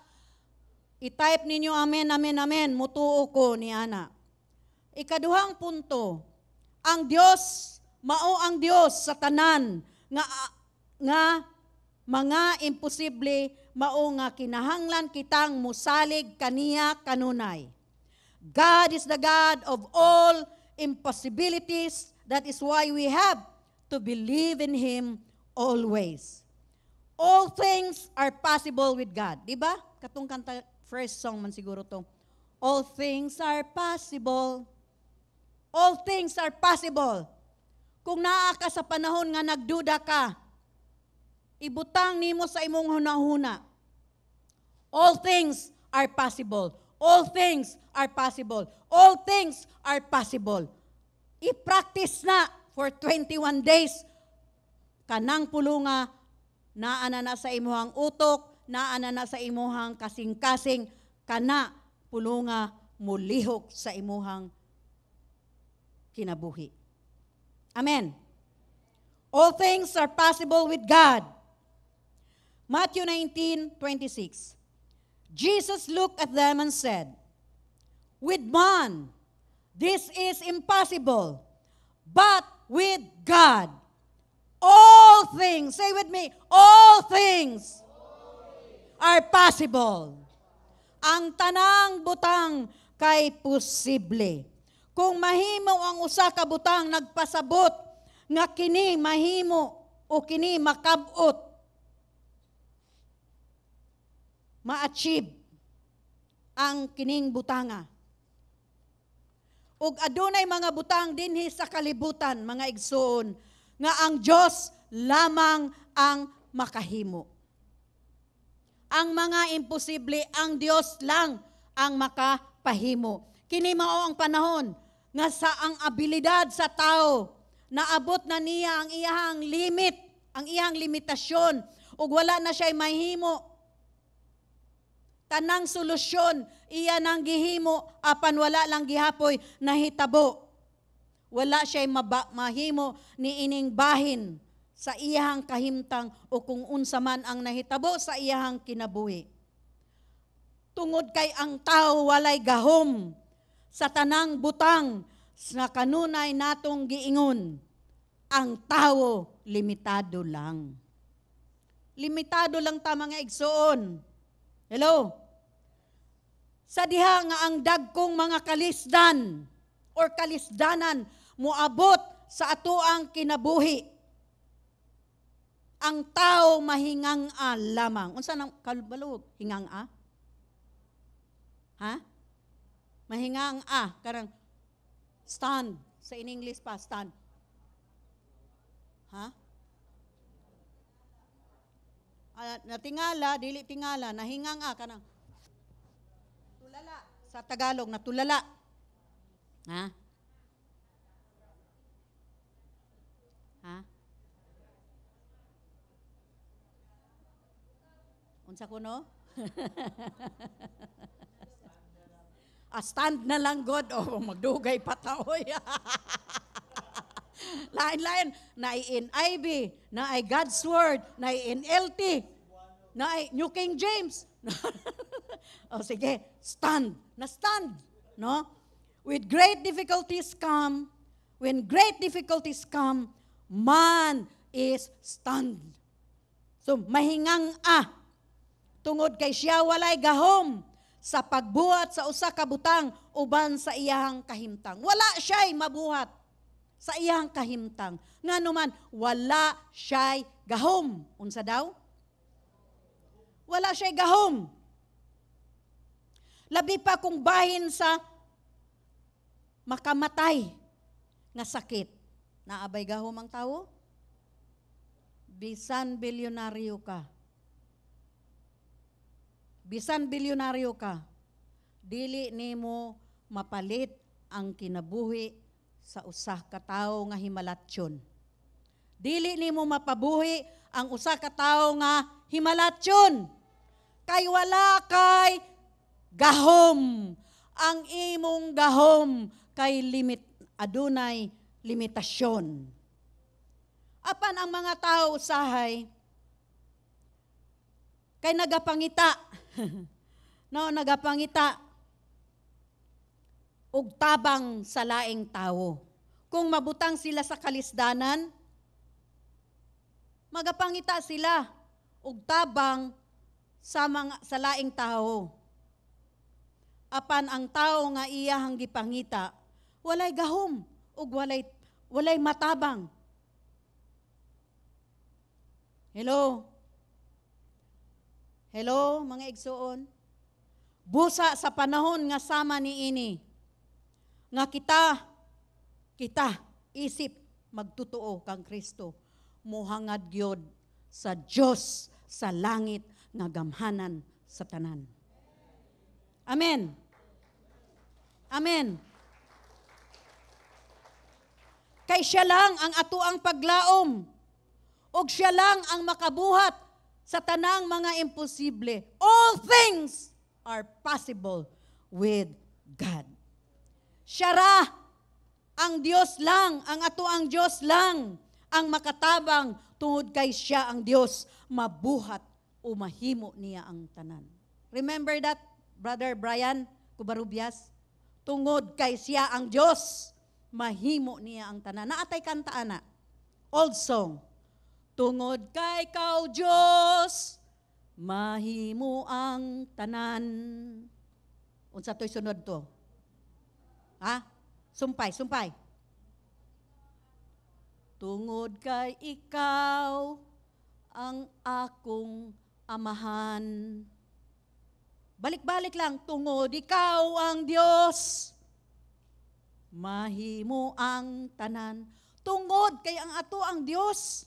i-type ninyo amen, amen, amen. Mutuo ko ni ana. Ikaduhang punto, ang Dios, mao ang Dios sa tanan nga mga imposible mao nga kinahanglan kitang musalig kaniya kanunay. God is the God of all impossibilities. That is why we have to believe in Him always. All things are possible with God. Diba? Katong kanta, first song man siguro to. All things are possible. All things are possible. Kung naa ka sa panahon nga nagduda ka, ibutang nimo sa imong hunahuna. All things are possible. All things are possible. All things are possible. I-practice na for 21 days. Kanang pulunga, naana na sa imuhang utok, naana na sa imuhang kasing-kasing, kana pulunga mulihok sa imuhang kinabuhi. Amen. All things are possible with God. Matthew 19:26. Jesus looked at them and said, with man, this is impossible, but with God, all things, say with me, all things are possible. Ang tanang butang kay posible. Kung mahimo ang usa ka butang nagpasabot nga kini mahimo o kini makabot, ma-achieve ang kining butanga. Ug adunay mga butang dinhi sa kalibutan, mga igsoon, nga ang Dios lamang ang makahimo. Ang mga imposible, ang Dios lang ang makapahimo. Kini mao ang panahon nga sa ang abilidad sa tao, naabot na niya ang iyang limit, ang iyang limitasyon, ug wala na siya mahimo. Tanang solusyon, iya nang gihimo, apan wala lang gihapoy nahitabo. Wala siya mahimo ni ining bahin sa iyang kahimtang o kung unsa man ang nahitabo sa iyang kinabuhi. Tungod kay ang tao walay gahom sa tanang butang na kanunay natong giingon, ang tao limitado lang. Limitado lang ta mga igsoon. Hello? Sa diha nga ang dagkong mga kalisdan or kalisdanan moabot sa atoang kinabuhi. Ang tao mahingang-a lamang. Unsa nang kalbalog? Hingang-a? Ha? Mahingang-a. Karang stand. Sa in English pa, stand. Ha? Natingala, dili tingala, nahingang-a. Karang tulala. Sa Tagalog, natulala. Ha? Ha? Unsa kuno? stand na lang God, magdugay pataoy. Lain-lain, na NIV, na ay God's Word, na ay NLT, na ay New King James. Sige, stand. Na-stand. No? When great difficulties come, man is stand. So, mahingang tungod kay siya walay gahom sa pagbuhat sa usa ka butang uban sa iyahang kahimtang. Wala siya'y mabuhat sa iyahang kahimtang. Nganuman, wala siya'y gahom. Unsa daw? Wala siya'y gahom. Labi pa kung bahin sa makamatay nga sakit. Naabay gahom ang tao? Bisan bilyonaryo ka. Bisan bilyonaryo ka, dili nimo mapalit ang kinabuhi sa usah ka tawo nga himalatyon. Dili nimo mapabuhi ang usa ka tawo nga himalatyon. Kay wala kay gahom. Ang imong gahom kay adunay limitasyon. Apan ang mga tao usahay kay nagapangita. No, nagapangita og tabang sa laing tawo. Kung mabutang sila sa kalisdanan, magapangita sila og tabang sa laing tawo. Apan ang tawo nga iyahang gipangita, walay gahom ug walay matabang. Hello? Hello, mga igsuon? Busa sa panahon nga sama ni ini, nga kita, isip, magtutuo kang Kristo, muhangad gyud sa Dios sa langit nga gamhanan sa tanan. Amen. Amen. Kay siya lang ang atuang paglaom, og siya lang ang makabuhat sa tanang mga imposible. All things are possible with God. Siya ra ang Diyos lang, ang atuang Diyos lang, ang makatabang tungod kay siya ang Diyos, mabuhat o mahimo niya ang tanan. Remember that, Brother Brian Cubarubias? Tungod kay siya ang Diyos, mahimo niya ang tanan. Naatay kanta ana. Old song. Tungod kay kau Diyos, mahimo ang tanan. Unsa to'y sunod to? Ha? Sumpay. Tungod kay ikaw, ang akong amahan. Balik-balik lang, tungod ikaw ang Diyos, mahimo ang tanan. Tungod kay ang ato ang Diyos,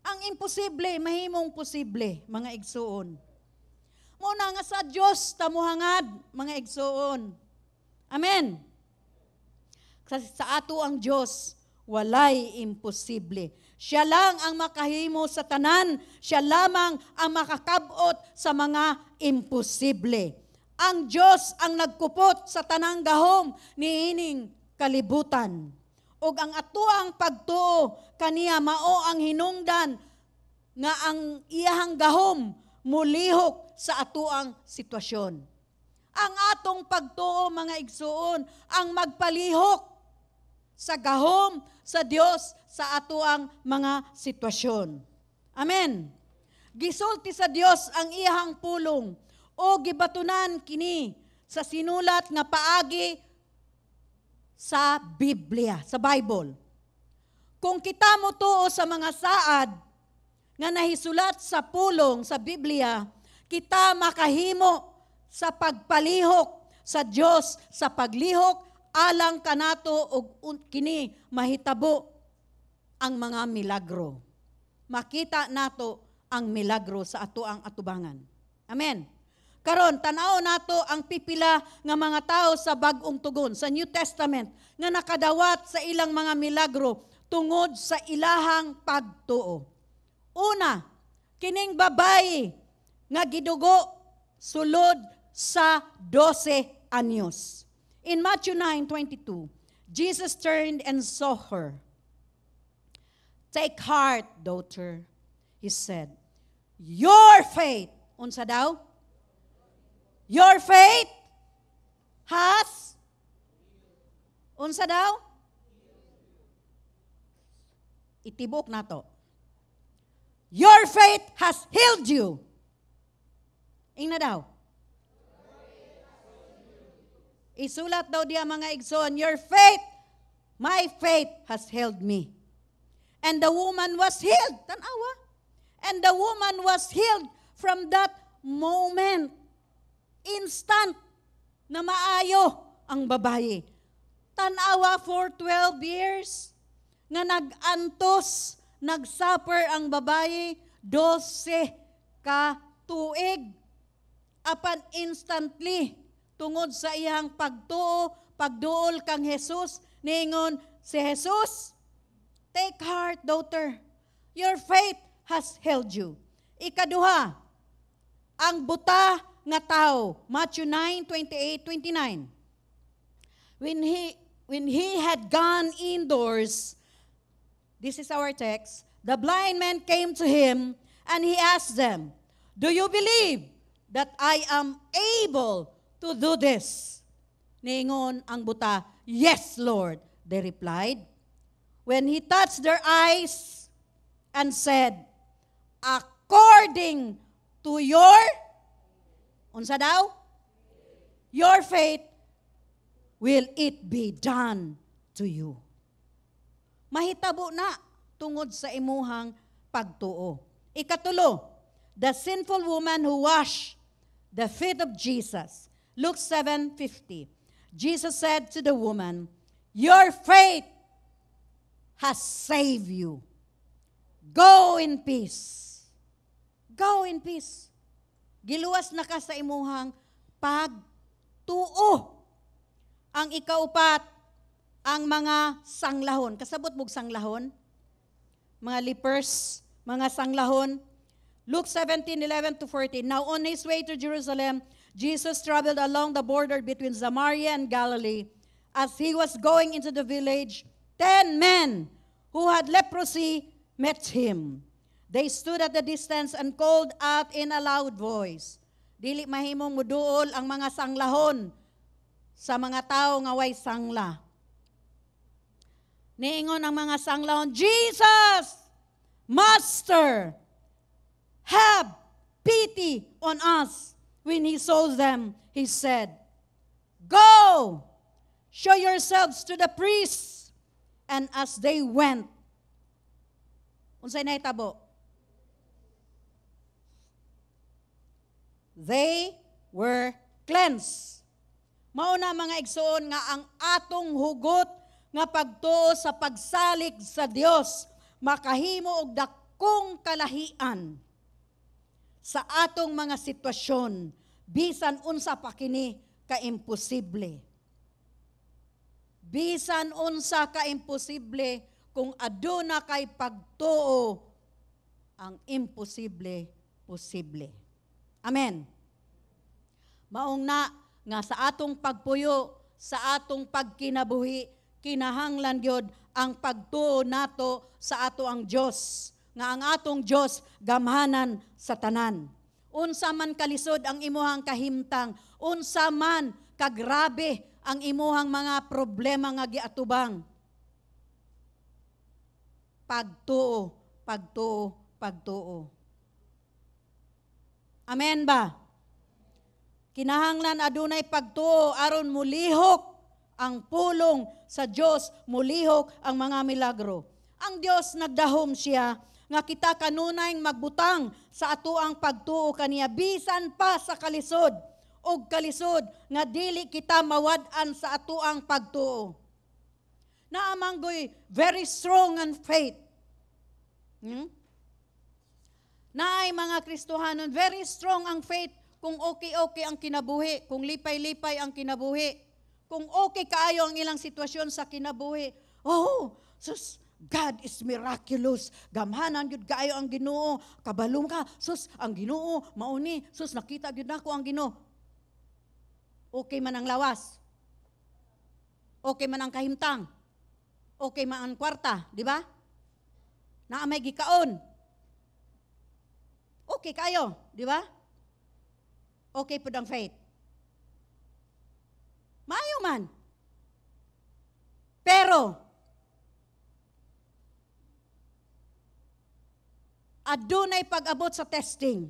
ang imposible, mahimong posible, mga igsuon. Muna nga sa Diyos, tamuhangad, mga igsuon. Amen. Sa ato ang Diyos, walay imposible. Siya lang ang makahimo sa tanan, siya lamang ang makakabot sa mga imposible. Ang Diyos ang nagkupot sa tanang gahom niining kalibutan. Ug ang atuang pagtuo kaniya mao ang hinungdan nga ang iyahang gahom mulihok sa atuang sitwasyon. Ang atong pagtuo, mga igsuon, ang magpalihok sa gahom sa Dios sa atuang mga sitwasyon. Amen. Gisulti sa Dios ang iyahang pulong o gibatunan kini sa sinulat nga paagi sa Biblia, sa Bible. Kung kita mo tuo sa mga saad nga nahisulat sa pulong sa Biblia, kita makahimo sa pagpalihok sa Dios, sa paglihok alang kanato og kini mahitabo ang mga milagro. Makita nato ang milagro sa atoang atubangan. Amen. Karon tan-aw nato ang pipila nga mga tao sa bag-ong tugon sa New Testament nga nakadawat sa ilang mga milagro tungod sa ilahang pagtuo. Una, kining babayi nga gidugo sulod sa 12 anyos. In Matthew 9:22, Jesus turned and saw her. Take heart, daughter, he said. Your faith, unsa daw? Your faith has, unsa daw? Itibok na to. Your faith has healed you. Ina daw. Isulat daw diya mga igsoon, your faith, my faith has healed me. And the woman was healed. Tanawa. And the woman was healed from that moment. Instant na maayo ang babae. Tanawa for 12 years nga nag-antos, nag-suffer ang babae 12 ka tuig. Apan instantly, tungod sa iyang pagtuo, pagduol kang Jesus, ningon si Jesus, take heart, daughter. Your faith has healed you. Ikaduha, ang buta nga tao. Matthew 9:28-29. When he had gone indoors, this is our text, the blind men came to him and he asked them, do you believe that I am able to do this? Ningon ang buta, yes, Lord, they replied. When he touched their eyes and said, according to your, unsa daw? Your faith, will it be done to you. Mahitabo na tungod sa imuhang pagtuo. Ikatulo, the sinful woman who washed the feet of Jesus. Luke 7:50. Jesus said to the woman, your faith has saved you. Go in peace. Go in peace. Giluwas na ka sa imuhang pagtuo. Ang ikaupat, ang mga sanglahon. Kasabot mong sanglahon? Mga lepers, mga sanglahon. Luke 17:11-14. Now on his way to Jerusalem, Jesus traveled along the border between Samaria and Galilee. As he was going into the village, 10 men who had leprosy met him. They stood at the distance and called out in a loud voice. Dili mahimong muduol ang mga sanglahon sa mga tao nga way sangla. Niingon ang mga sanglahon, Jesus, Master, have pity on us. When he saw them, he said, go, show yourselves to the priests. And as they went, unsay nahitabo? They were cleansed. Mauna mga igsoon nga ang atong hugot nga pagtuo sa pagsalig sa Dios makahimo og dakong kalahian sa atong mga sitwasyon bisan unsa pa kini ka imposible. Bisan unsa ka imposible kung aduna kay pagtuo ang imposible posible. Amen. Maong na nga sa atong pagpuyo, sa atong pagkinabuhi, kinahanglan gyud ang pagtuo nato sa ato ang Dios, nga ang atong Dios gamhanan sa tanan. Unsa man kalisod ang imuhang kahimtang, unsa man kagrabe ang imuhang mga problema nga giatubang. Pagtuo, pagtuo, pagtuo. Amen ba? Kinahanglan adunay pagtuo aron mulihok ang pulong sa Dios, mulihok ang mga milagro. Ang Dios nagdahom siya nga kita kanunay magbutang sa atoang pagtuo kaniya bisan pa sa kalisod og kalisod nga dili kita mawad-an sa atoang pagtuo. Naamanggoy very strong and faith. Naay mga Kristohanon, very strong ang faith kung okay ang kinabuhi, kung lipay-lipay ang kinabuhi, kung okay kaayo ang ilang sitwasyon sa kinabuhi. Oh, sus, God is miraculous. Gamhanan gyud kaayo ang Ginoo. Kabalo ka, sus, ang Ginoo mauni, sus nakita gyud nako ang Ginoo. Okay man ang lawas. Okay man ang kahimtang. Okay man ang kwarta, di ba? Na may gikaon. Okay kayo, di ba? Okay po ang faith. Maayo man. Pero, adunay pag-abot sa testing.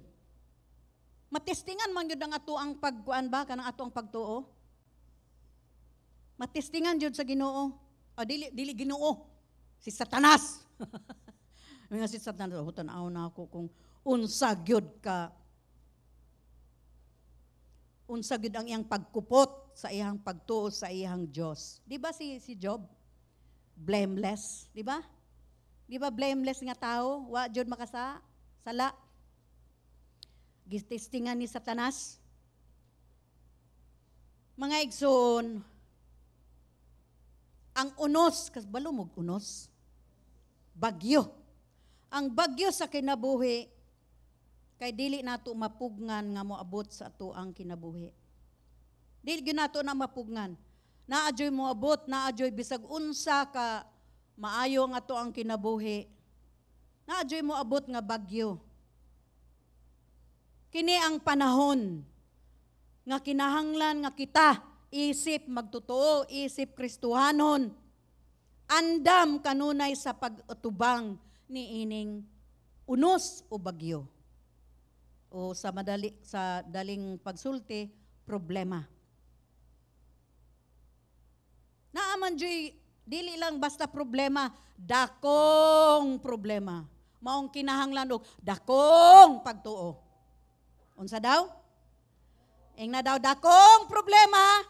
Matestingan man yun ang ato ang pagkuan ba, kanang ato ang pagtuo. Matestingan yun sa Ginoo. Dili Ginoo. Si Satanas. Nga si Satanas, tanaw na ako kung unsa gyud ka. Unsa gyud ang iyang pagkupot sa iyang pagtuo sa iyang Dios. Di ba si Job? Blameless, di ba? Di ba blameless nga tao? Wa jud sala. Gitestingan ni Satanas. Mga igsoon, ang unos, kas balumog unos, bagyo. Ang bagyo sa kinabuhi, kay dili nato mapugnan nga moabot sa ato ang kinabuhi. Dili gyud nato na mapugnan. Naadyoy moabot, naadyoy bisag unsa ka maayo nga ato ang kinabuhi. Naadyoy moabot nga bagyo. Kini ang panahon nga kinahanglan nga kita isip magtotoo, isip Kristohanon. Andam kanunay sa pag-atubang ni ining unos o bagyo. O sa daling pagsulti, problema. Naaman joy dili lang basta problema, dakong problema. Maong kinahanglan og dakong pagtuo. Unsa daw? Ing na daw dakong problema.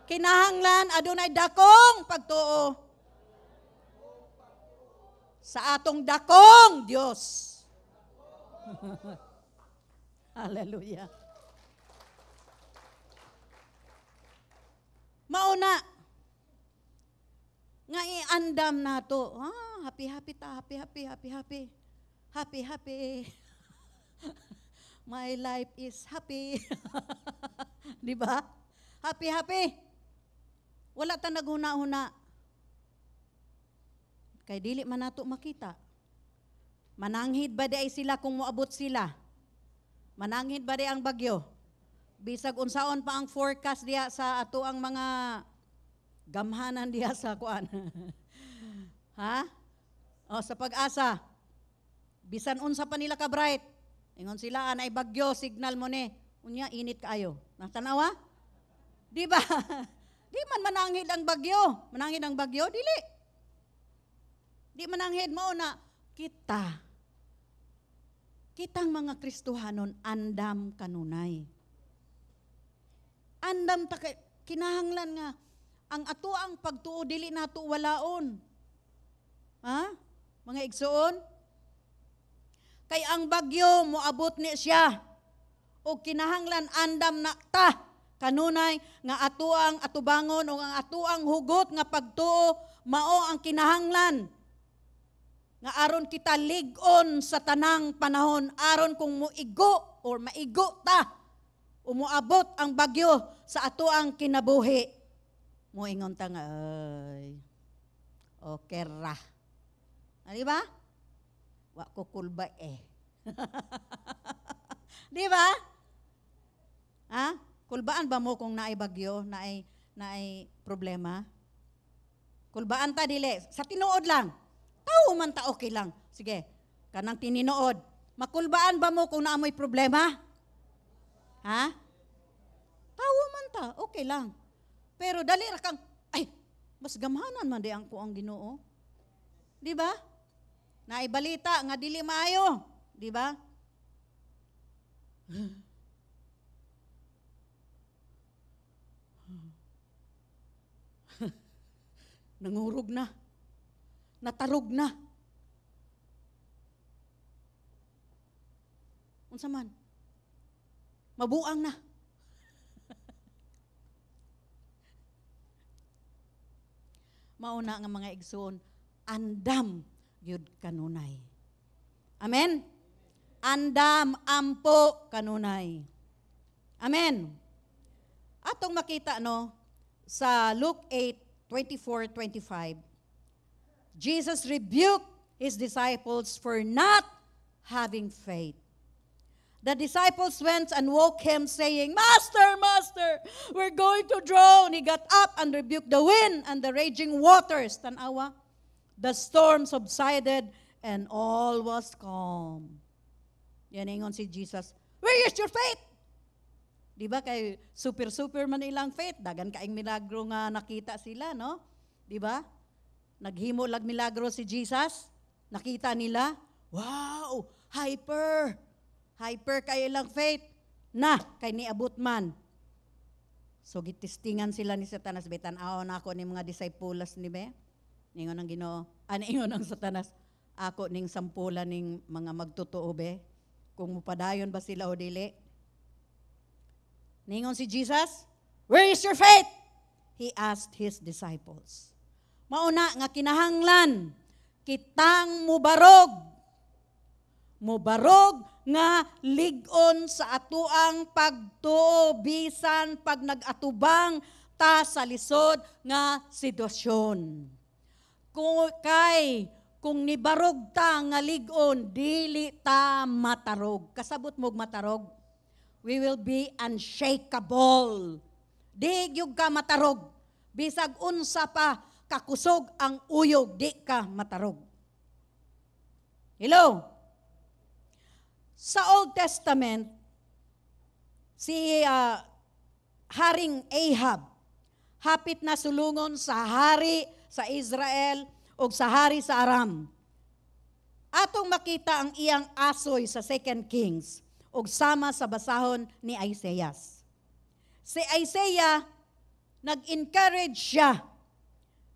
Kinahanglan adunay dakong pagtuo sa atong dakong Dios. Hallelujah. Mauna nga iandam nato. Happy ta, happy. My life is happy. Di ba? Happy. Wala ta naghuna-huna. Kay dili man nato makita. Mananghid ba di ay sila kung moabot sila? Mananghid ba di ang bagyo? Bisag unsaon pa ang forecast diya sa ato ang mga gamhanan diya sa kuan. Ha? O sa Pag-asa. Bisan unsa pa nila ka bright. Ingon sila anay bagyo, signal mo ni. Unya init kaayo. Natanawa? Di ba? Di man mananghid ang bagyo. Mananghid ang bagyo dili. Di mananghid mo na kitang mga Kristohanon andam kanunay. Andam ta kinahanglan nga ang ato ang pagtuo dili nato walaon. Ha? Mga igsoon? Kay ang bagyo moabot ni siya. O kinahanglan andam na ta kanunay nga ato ang atubangon o ang ato ang hugot nga pagtuo mao ang kinahanglan. Nga aron kita lig-on sa tanang panahon aron kung muigo or maigo ta umuabot ang bagyo sa ato ang kinabuhi. Moingon ta nga ay okay ra. Di ba? Wa ko kulba Di ba? Ha? Kulbaan ba mo kung naay bagyo, naay problema? Kulbaan ta dili. Sa tinuod lang. Tao man ta okay lang. Sige, kanang tininood. Makulbaan ba mo kung naamoy problema? Ha? Tao man ta, okay lang. Pero dali ra kang, mas gamhanan man di ang kuang Ginoo. Di ba? Naibalita nga dili maayo, di ba? Nangurog na. Natarog na. Unsa man? Mabuang na. Mauna nga mga igsoon, andam yud kanunay. Amen? Andam ampo kanunay. Amen? Atong makita no sa Luke 8:24-25, Jesus rebuked his disciples for not having faith. The disciples went and woke him, saying, Master, Master, we're going to drown. He got up and rebuked the wind and the raging waters. Tanawa, the storm subsided and all was calm. Yan ingon si Jesus, where is your faith? Di ba kay super man ilang faith, dagan kaing milagro nga nakita sila, no? Di ba? Naghimo lag milagro si Jesus, nakita nila, wow, hyper kay ilang faith, na kay niabot man. So gitistingan sila ni Satanas, betan-aw na ako ni mga disciples ni be. Ningon ang Ginoo, ingon ang Satanas, ako ning sampula ning mga magtotoo be, kung mupadayon ba sila o dili. Ningon si Jesus, where is your faith? He asked his disciples. Mauna nga kinahanglan, kitang mubarog nga ligon sa atuang pagtuo bisan pag nag-atubang ta sa lisod nga sitwasyon. Kung nibarog ta nga ligon, dili ta matarog. Kasabot mog matarog, we will be unshakable. Di gyud ka matarog. Bisag unsa pa kakusog ang uyog, di ka matarog. Hello? Sa Old Testament, si Haring Ahab, hapit na sulungon sa hari sa Israel o sa hari sa Aram. Atong makita ang iyang asoy sa 2 Kings o sama sa basahon ni Isaiah. Si Isaiah, nag-encourage siya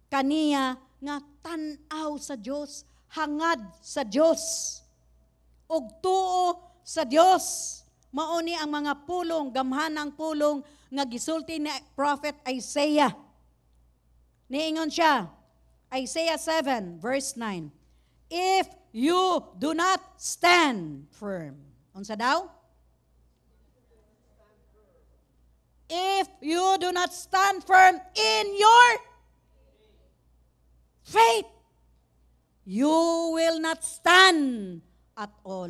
kaniya nga tan-aw sa Dios, hangad sa Dios, ug tuo sa Dios. Mauni ang mga pulong, gamhanang pulong nga gisulti ni Prophet Isaiah. Niingon siya, Isaiah 7 verse 9, if you do not stand firm. Unsa daw? If you do not stand firm in your faith, you will not stand at all.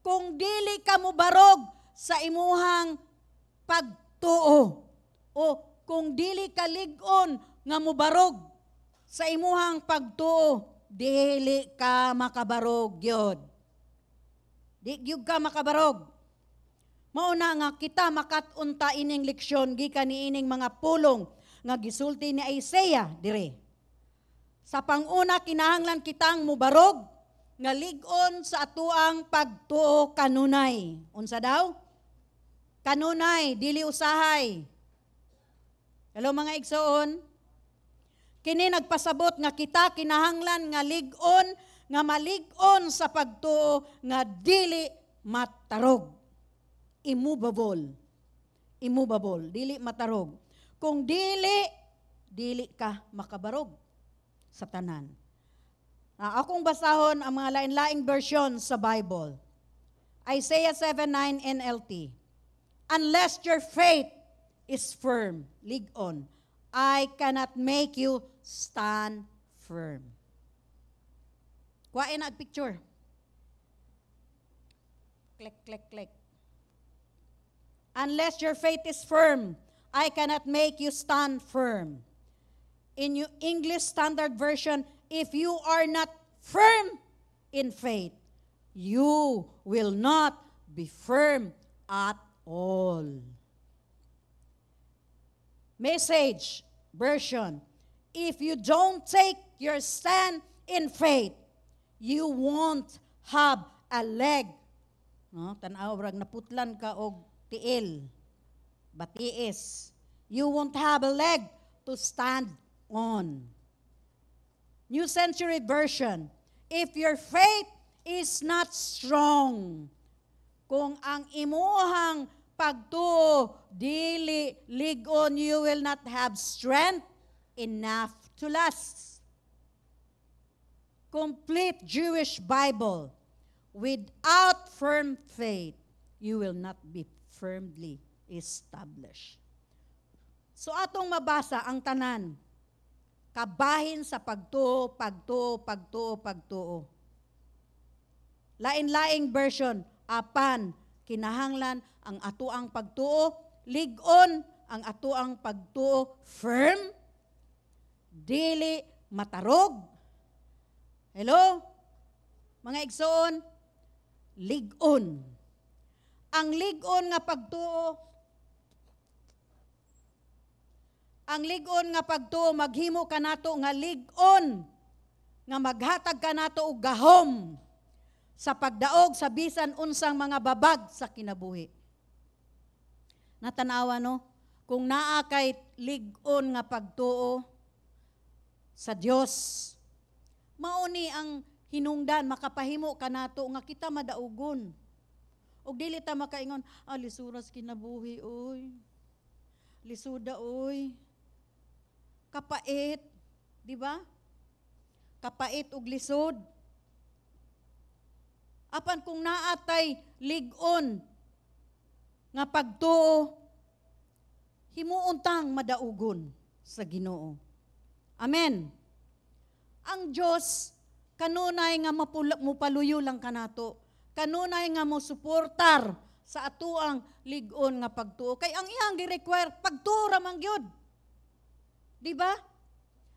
Kung dili ka mo barog sa imuhang pagtuo, o kung dili ka ligon nga mo barog sa imuhang pagtuo, dili ka makabarog gyud. Di gyud ka makabarog. Mauna nga kita makatunta ining leksyon gikan niining mga pulong nga gisulti ni Isaiah dire. Sa panguna kinahanglan kitang mubarog nga ligon sa atuang pagtuo kanunay. Unsa daw? Kanunay, dili usahay. Hello mga igsoon. Kini nagpasabot nga kita kinahanglan nga ligon, nga malig-on sa pagtuo nga dili matarog. Immovable, dili matarog. Kung dili ka makabarog sa tanan. Akong basahon ang mga lain-laing version sa Bible. Isaiah 7:9 NLT. Unless your faith is firm, ligon, I cannot make you stand firm. Kuhain na ang picture. Click. Unless your faith is firm, I cannot make you stand firm. In your English Standard Version, if you are not firm in faith, you will not be firm at all. Message Version, if you don't take your stand in faith, you won't have a leg. No, tanaw rag naputlan ka og tiil, batiis. You won't have a leg to stand on. New Century Version, if your faith is not strong, kung ang imuhang pagtuo dili ligon, you will not have strength enough to last. Complete Jewish Bible, without firm faith, you will not be firmly established. So atong mabasa ang tanan. Kabahin sa pagtuo, pagtuo, pagtuo, pagtuo. Lain-laing version, apan, kinahanglan ang atuang pagtuo, ligon ang atuang pagtuo, firm, dili matarog. Hello? Mga igsoon, ligon. Ang ligon nga pagtuo, maghimo ka nato nga ligon, nga maghatag ka nato og gahom sa pagdaog sa bisan unsang mga babag sa kinabuhi. Natanawa no, kung naa kay ligon nga pagtuo sa Dios, mauni ang hinungdan, makapahimo ka nato nga kita madaugon. Og dili ta makaingon, lisuras kinabuhi oy. Lisuda oy. Kapait, di ba? Kapait og lisod. Apan kung naatay ligon nga pagtuo, himuuntang madaugon sa Ginoo. Amen. Ang Dios kanunay nga mupaluyo lang kanato. Kanunay nga mo suportar sa atuang ligon nga pagtuo. Kay ang iyang gi-require pagtuo ra man gyud. Di ba?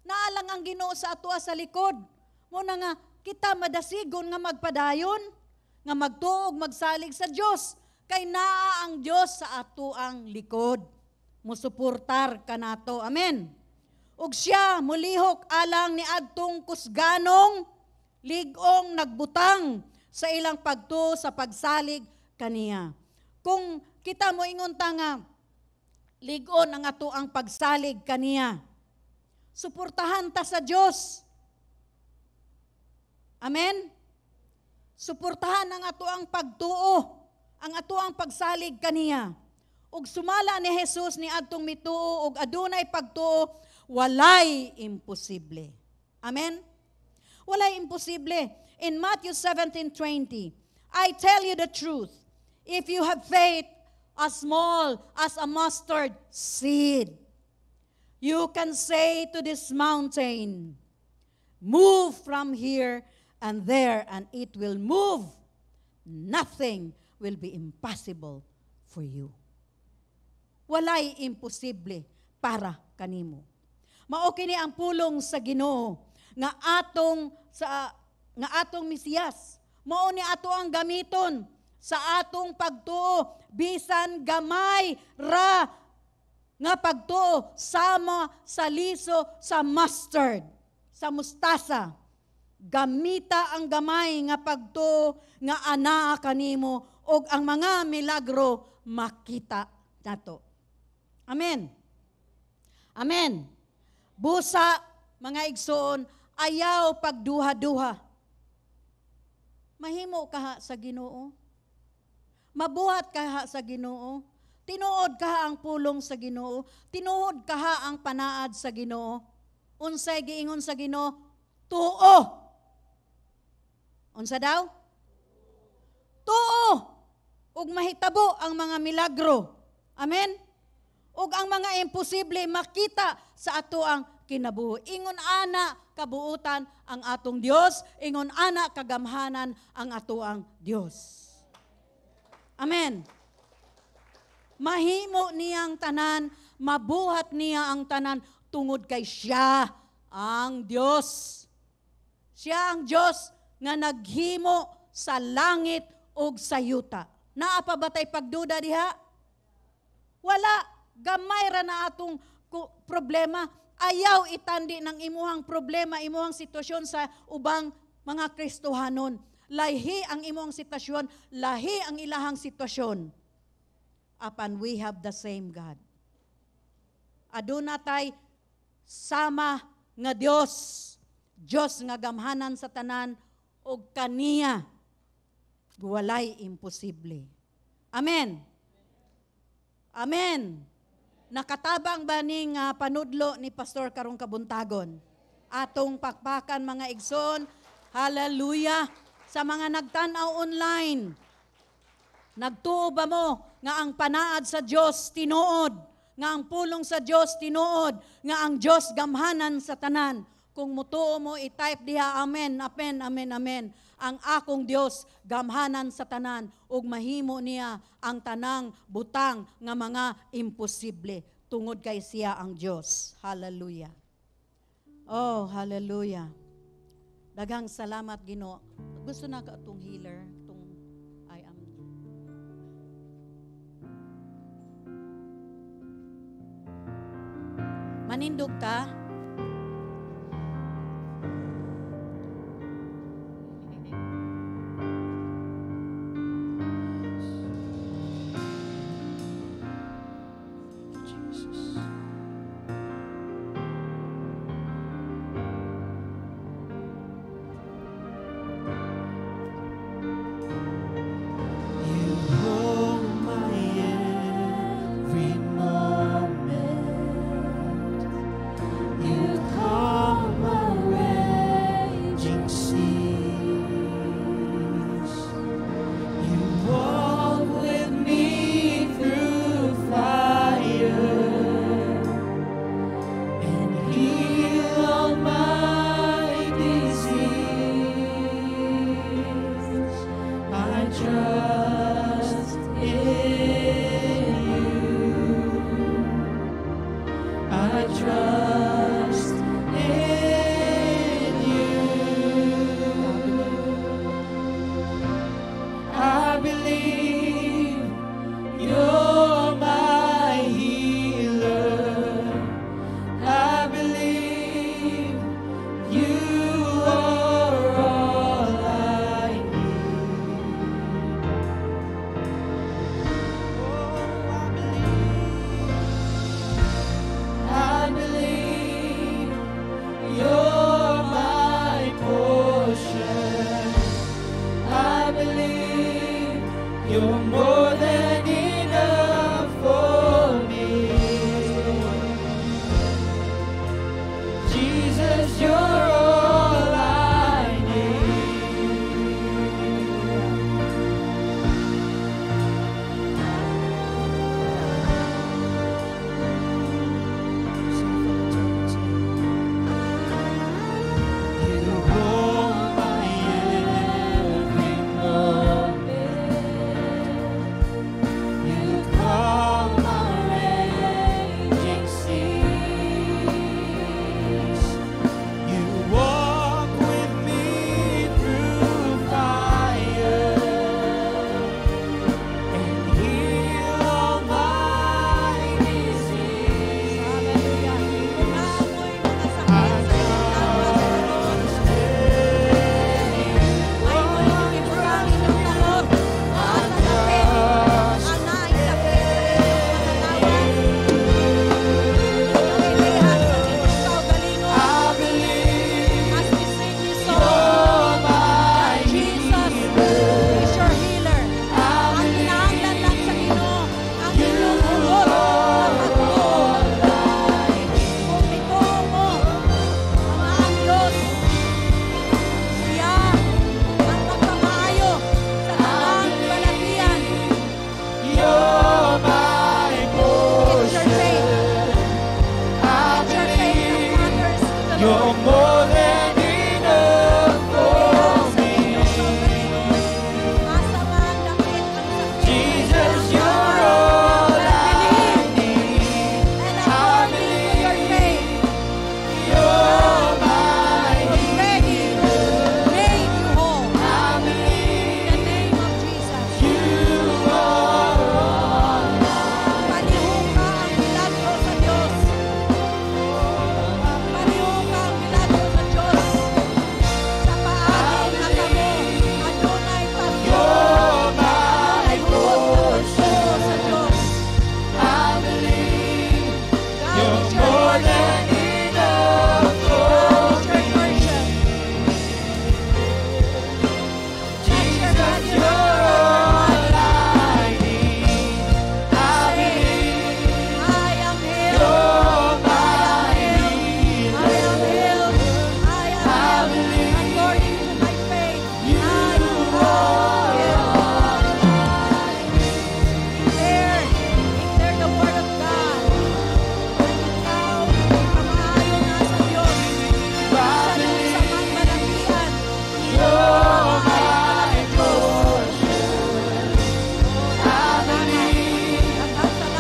Naalang ang Ginoo sa atua sa likod. Muna nga kita madasigon nga magpadayon, nga magtuog, magsalig sa Dios. Kay naa ang Dios sa atuang likod. Musuportar kanato. Amen. Ug siya mulihok alang ni adtong kusganong ligong nagbutang sa ilang pagtuo sa pagsalig kaniya. Kung kita mo ingon ta nga ligon ang ato ang pagsalig kaniya, suportahan ta sa Dios. Amen? Suportahan ang ato ang pagtuo, ang ato ang pagsalig kaniya. Ug sumala ni Jesus ni adtong mituo ug adunay pagtuo, walay imposible. Amen? Walay imposible. In Matthew 17:20, I tell you the truth, if you have faith as small as a mustard seed, you can say to this mountain, move from here and there, and it will move. Nothing will be impossible for you. Walay imposible para kanimo. Mao kini ang pulong sa Ginoo nga atong Mesiyas. Mao ni ato ang gamiton sa atong pagtuo bisan gamay ra nga pagtuo sama sa liso sa mustard, sa mustasa. Gamita ang gamay nga pagtuo nga anaa kanimo og ang mga milagro makita nato. Amen. Amen. Busa, mga igsoon, ayaw pagduha-duha. Mahimo kaha sa Ginoo. Mabuhat kaha sa Ginoo. Tinuod kaha ang pulong sa Ginoo. Tinuod kaha ang panaad sa Ginoo. Unsay giingon sa Ginoo? Tuo. Unsa daw? Tuo. Ug mahitabo ang mga milagro. Amen? Ug ang mga imposible makita sa ato ang kinabuhi. Ingon ana kabuutan ang atong Dios, ingon ana kagamhanan ang ato ang Dios. Amen. Mahimo niyang tanan, mabuhat niya ang tanan tungod kay siya ang Dios. Siya ang Dios nga naghimo sa langit ug sa yuta. Naa pa ba tay pagduda diha? Wala. Gamay ra na atong problema. Ayaw itandi ng imuhang problema, imuhang sitwasyon sa ubang mga Kristohanon. Lahi ang imuhang sitwasyon, lahi ang ilahang sitwasyon. Apan we have the same God. Aduna tay sama nga Dios, Dios nga gamhanan sa tanan og kaniya walay imposible. Amen. Amen. Nakatabang ba ning panudlo ni Pastor karong kabuntagon? Atong pakpakan mga igsoon. Hallelujah. Sa mga nagtanaw online, nagtuo ba mo nga ang panaad sa Dios tinuod? nga ang pulong sa Dios tinuod nga ang Dios gamhanan sa tanan. Kung mutuo mo i-type diha amen, amen, amen, amen. Ang akong Dios gamhanan sa tanan ug mahimo niya ang tanang butang nga mga imposible tungod kay siya ang Dios. Hallelujah. Oh, hallelujah. Daghang salamat Ginoo. Gusto na ka atong healer, itong I am. Manindog ta.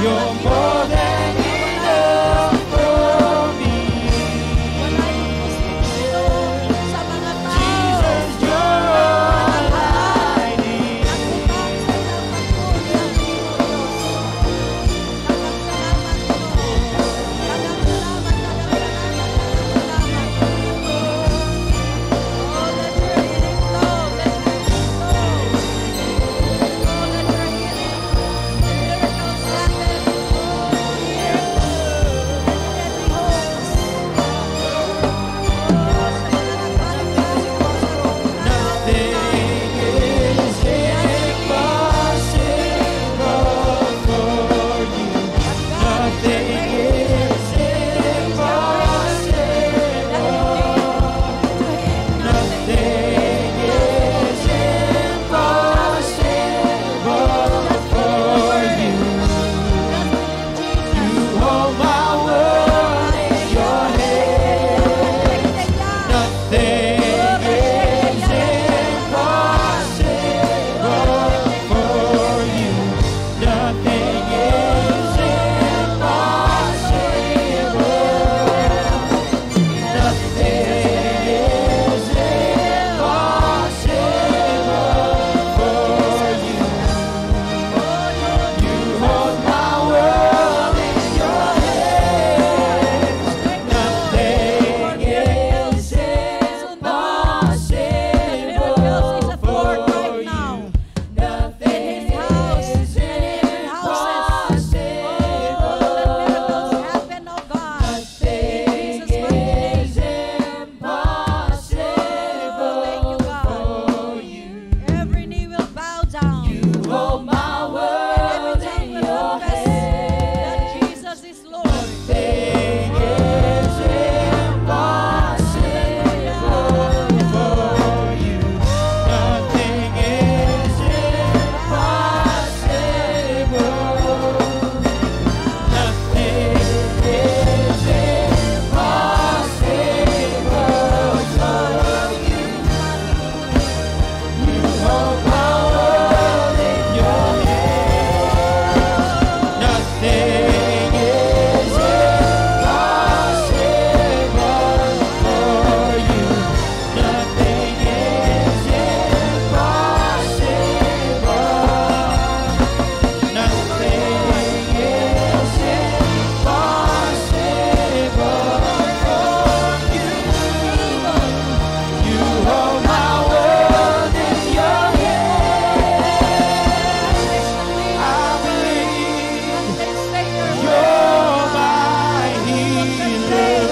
You're more than enough for me. Wala imposible sa mga tao. Jesus, you're all I need. Nagtutang sa ilapan ko, Diyos. Daghang salamat po. Daghang salamat. Oh, let your healing flow. Let your healing flow. Oh, let your healing miracles happen here and in every home. Oh, sa mga nagpaligasi po sa Mindanao. Is impossible for you. Nothing is impossible. Nothing is impossible for you. You hold my world in your hand. Nothing is impossible for you. Nothing is impossible. Nothing is impossible for you. You hold my world in your hands. Nothing is impossible for you. Nothing is Every knee will bow down. hold my world in your hands. Jesus is Lord. Nothing is impossible for you. Nothing is impossible. Nothing is impossible for you. You hold my world in your hands. Nothing is impossible for you. Nothing is impossible. Nothing is impossible for you. You hold my world in your hands. I believe you're my healer.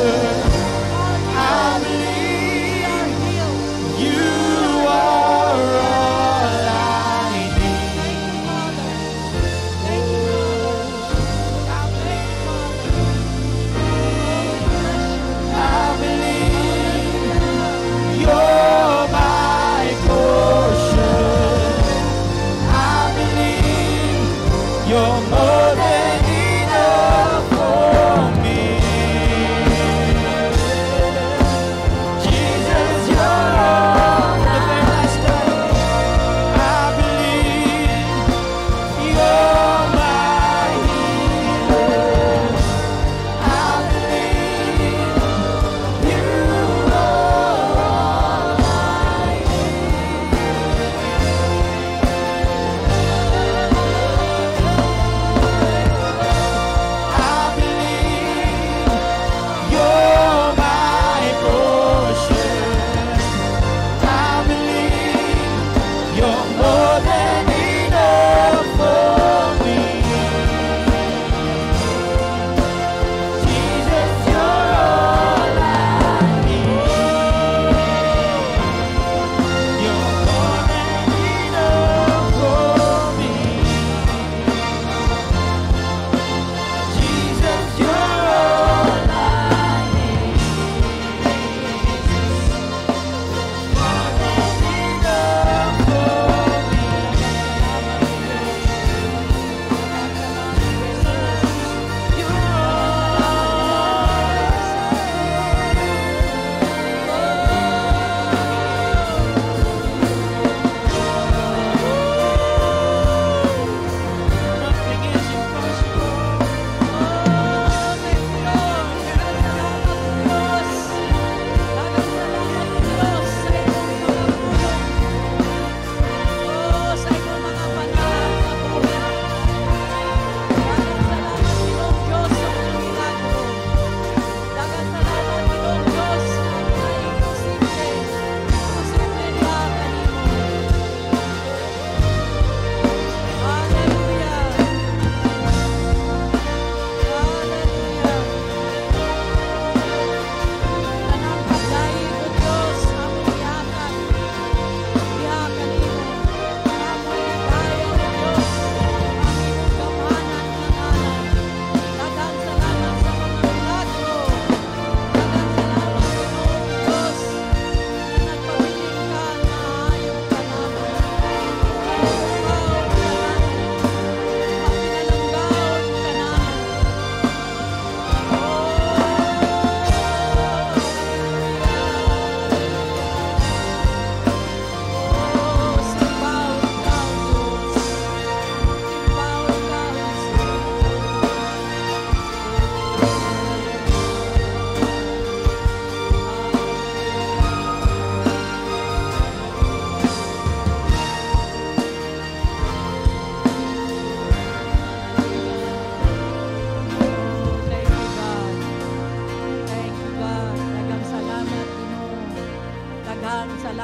I believe you are all I need. I believe you're my portion. I believe you're more than enough for me. Jesus, you're all the very last time. I believe you're my healer. I believe you are all I need.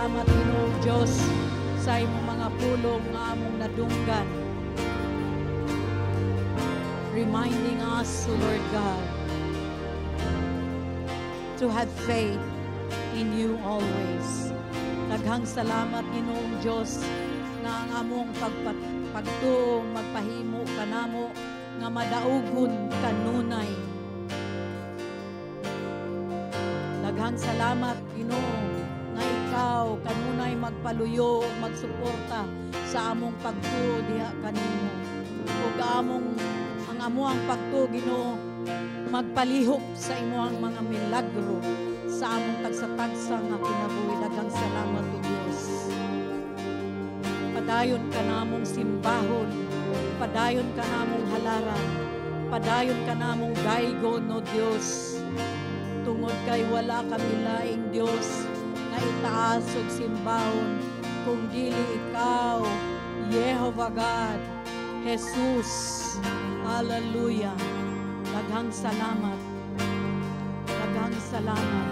salamat Ginoong Dios sa imong mga pulong nga among nadunggan. Reminding us, Lord God, to have faith in you always. Daghang salamat Ginoong Dios nga ang among pagtuong magpahimo kanamo nga madaugon kanunay. Daghang salamat Ginoo nga ikaw kanunay magpaluyo ug magsuporta sa among pagtuo diha kanimo. Ug ang amuang pagtuo Ginoo magpalihok sa imuhang mga milagro sa among tagsa-tagsa nga kinabuhi. Daghang salamat o Dios. Padayon ka namong simbahon, padayon ka namong halaran, padayon ka namong daygon o Dios. Tungod kay wala kami laing Dios nga itaas ug simbahon kung dili ikaw, Jehovah God, Jesus. Hallelujah. Daghang salamat. Daghang salamat.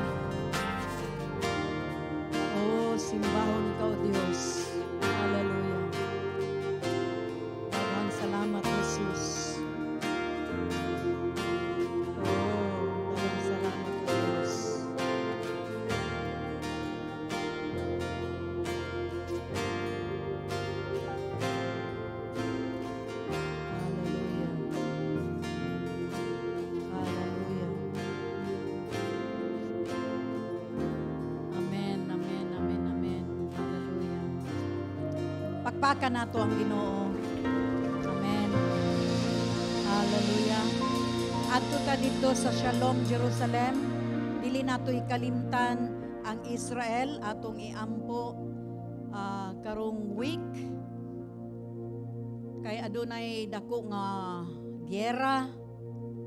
Oh, simbahon ka o Dios. Hallelujah. Daghang salamat, Jesus. Oh, daghang salamat, o Dios. Hallelujah. Hallelujah. Amen, amen, amen, amen. Hallelujah. Pakpakan nato ang Ginoo. Amen. Hallelujah. Adto ta dito sa Shalom, Jerusalem. Dili nato ikalimtan ang Israel atong iampo karong week. Kay adunay dako nga gyera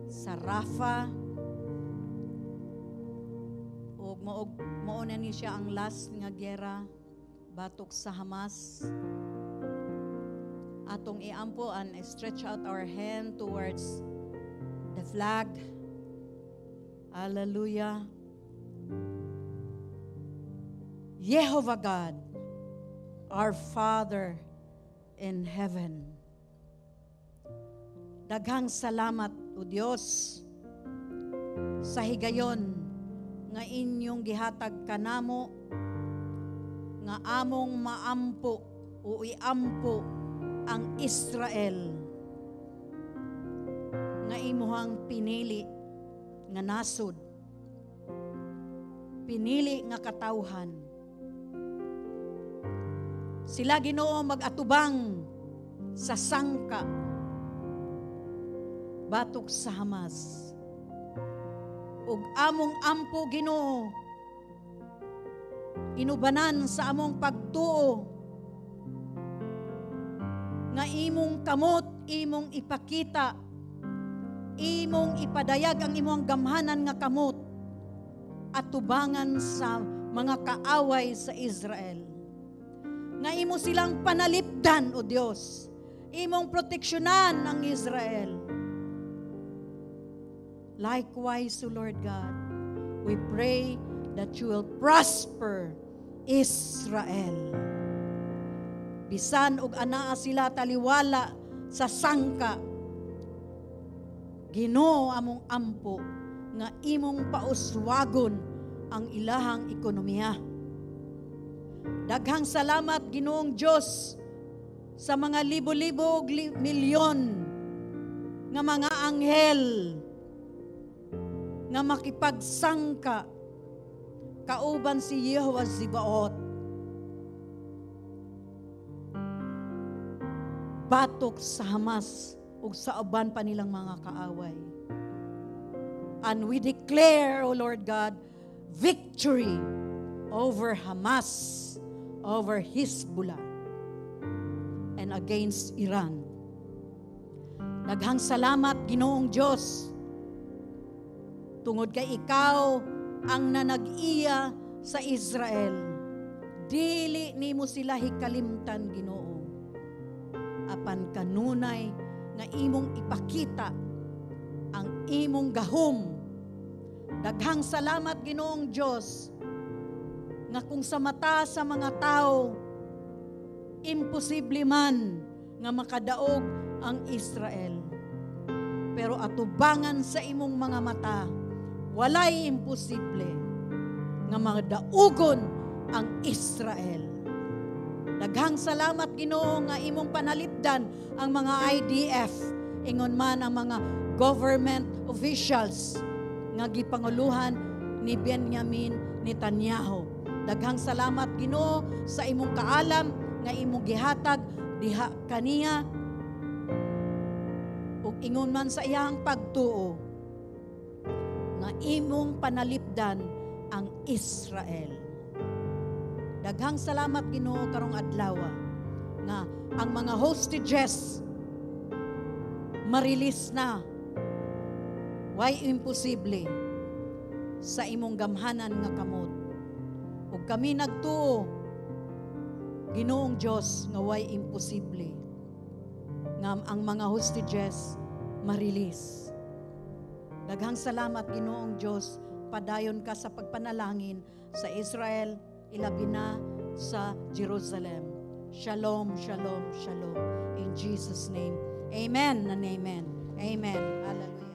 sa Rafah. Ug mao na ni siya ang last nga gyera batok sa Hamas. Atong iampo and stretch out our hand towards the flag. Hallelujah. Jehovah God, our Father in heaven. Daghang salamat o Dios sa higayon nga inyong gihatag kanamo nga among maampo o iampo ang Israel nga imuhang pinili nga nasod, pinili nga katawhan. Sila Ginoo mag-atubang sa sangka batok sa Hamas. Ug among ampo Ginoo inubanan sa among pagtuo nga imong kamot, imong ipakita, imong ipadayag ang imong gamhanan nga kamot at tubangan sa mga kaaway sa Israel. Nga imo silang panalipdan o Dios, imong proteksyonan ang Israel. Likewise, O Lord God, we pray that you will prosper Israel. Bisan og anaa sila taliwala sa sangka, Ginoo among ampo nga imong pauswagon ang ilahang ekonomiya. Daghang salamat Ginoong Dios sa mga libo-libo milyon nga mga anghel nga makipagsangka kauban si Jehovah Zibaot batok sa Hamas ug sa uban pa nilang mga kaaway. And we declare, O Lord God, victory over Hamas, over Hezbollah, and against Iran. Daghang salamat Ginoong Dios tungod kay ikaw ang nanag-iya sa Israel. Dili nimo sila hikalimtan Ginoo. Apan kanunay nga imong ipakita ang imong gahom. Daghang salamat Ginoong Dios nga kung sa mata sa mga tao imposible man nga makadaog ang Israel. Pero atubangan sa imong mga mata, walay imposible nga madaugon ang Israel. Daghang salamat Ginoo nga imong panalipdan ang mga IDF, ingon man ang mga government officials nga gipanguluhan ni Benjamin Netanyahu. Daghang salamat Ginoo sa imong kaalam nga imong gihatag diha kaniya ug ingon man sa iyang pagtuo nga imong panalipdan ang Israel. Daghang salamat Ginoo karong adlaw nga ang mga hostages marilis na. Why imposible sa imong gamhanan nga kamot. Ug kami nagtuo Ginoong Dios nga why imposible nga ang mga hostages marilis. Daghang salamat Ginoong Dios, padayon ka sa pagpanalangin sa Israel, ilabi na sa Jerusalem. Shalom, shalom, shalom. In Jesus' name, amen and amen. Amen. Hallelujah.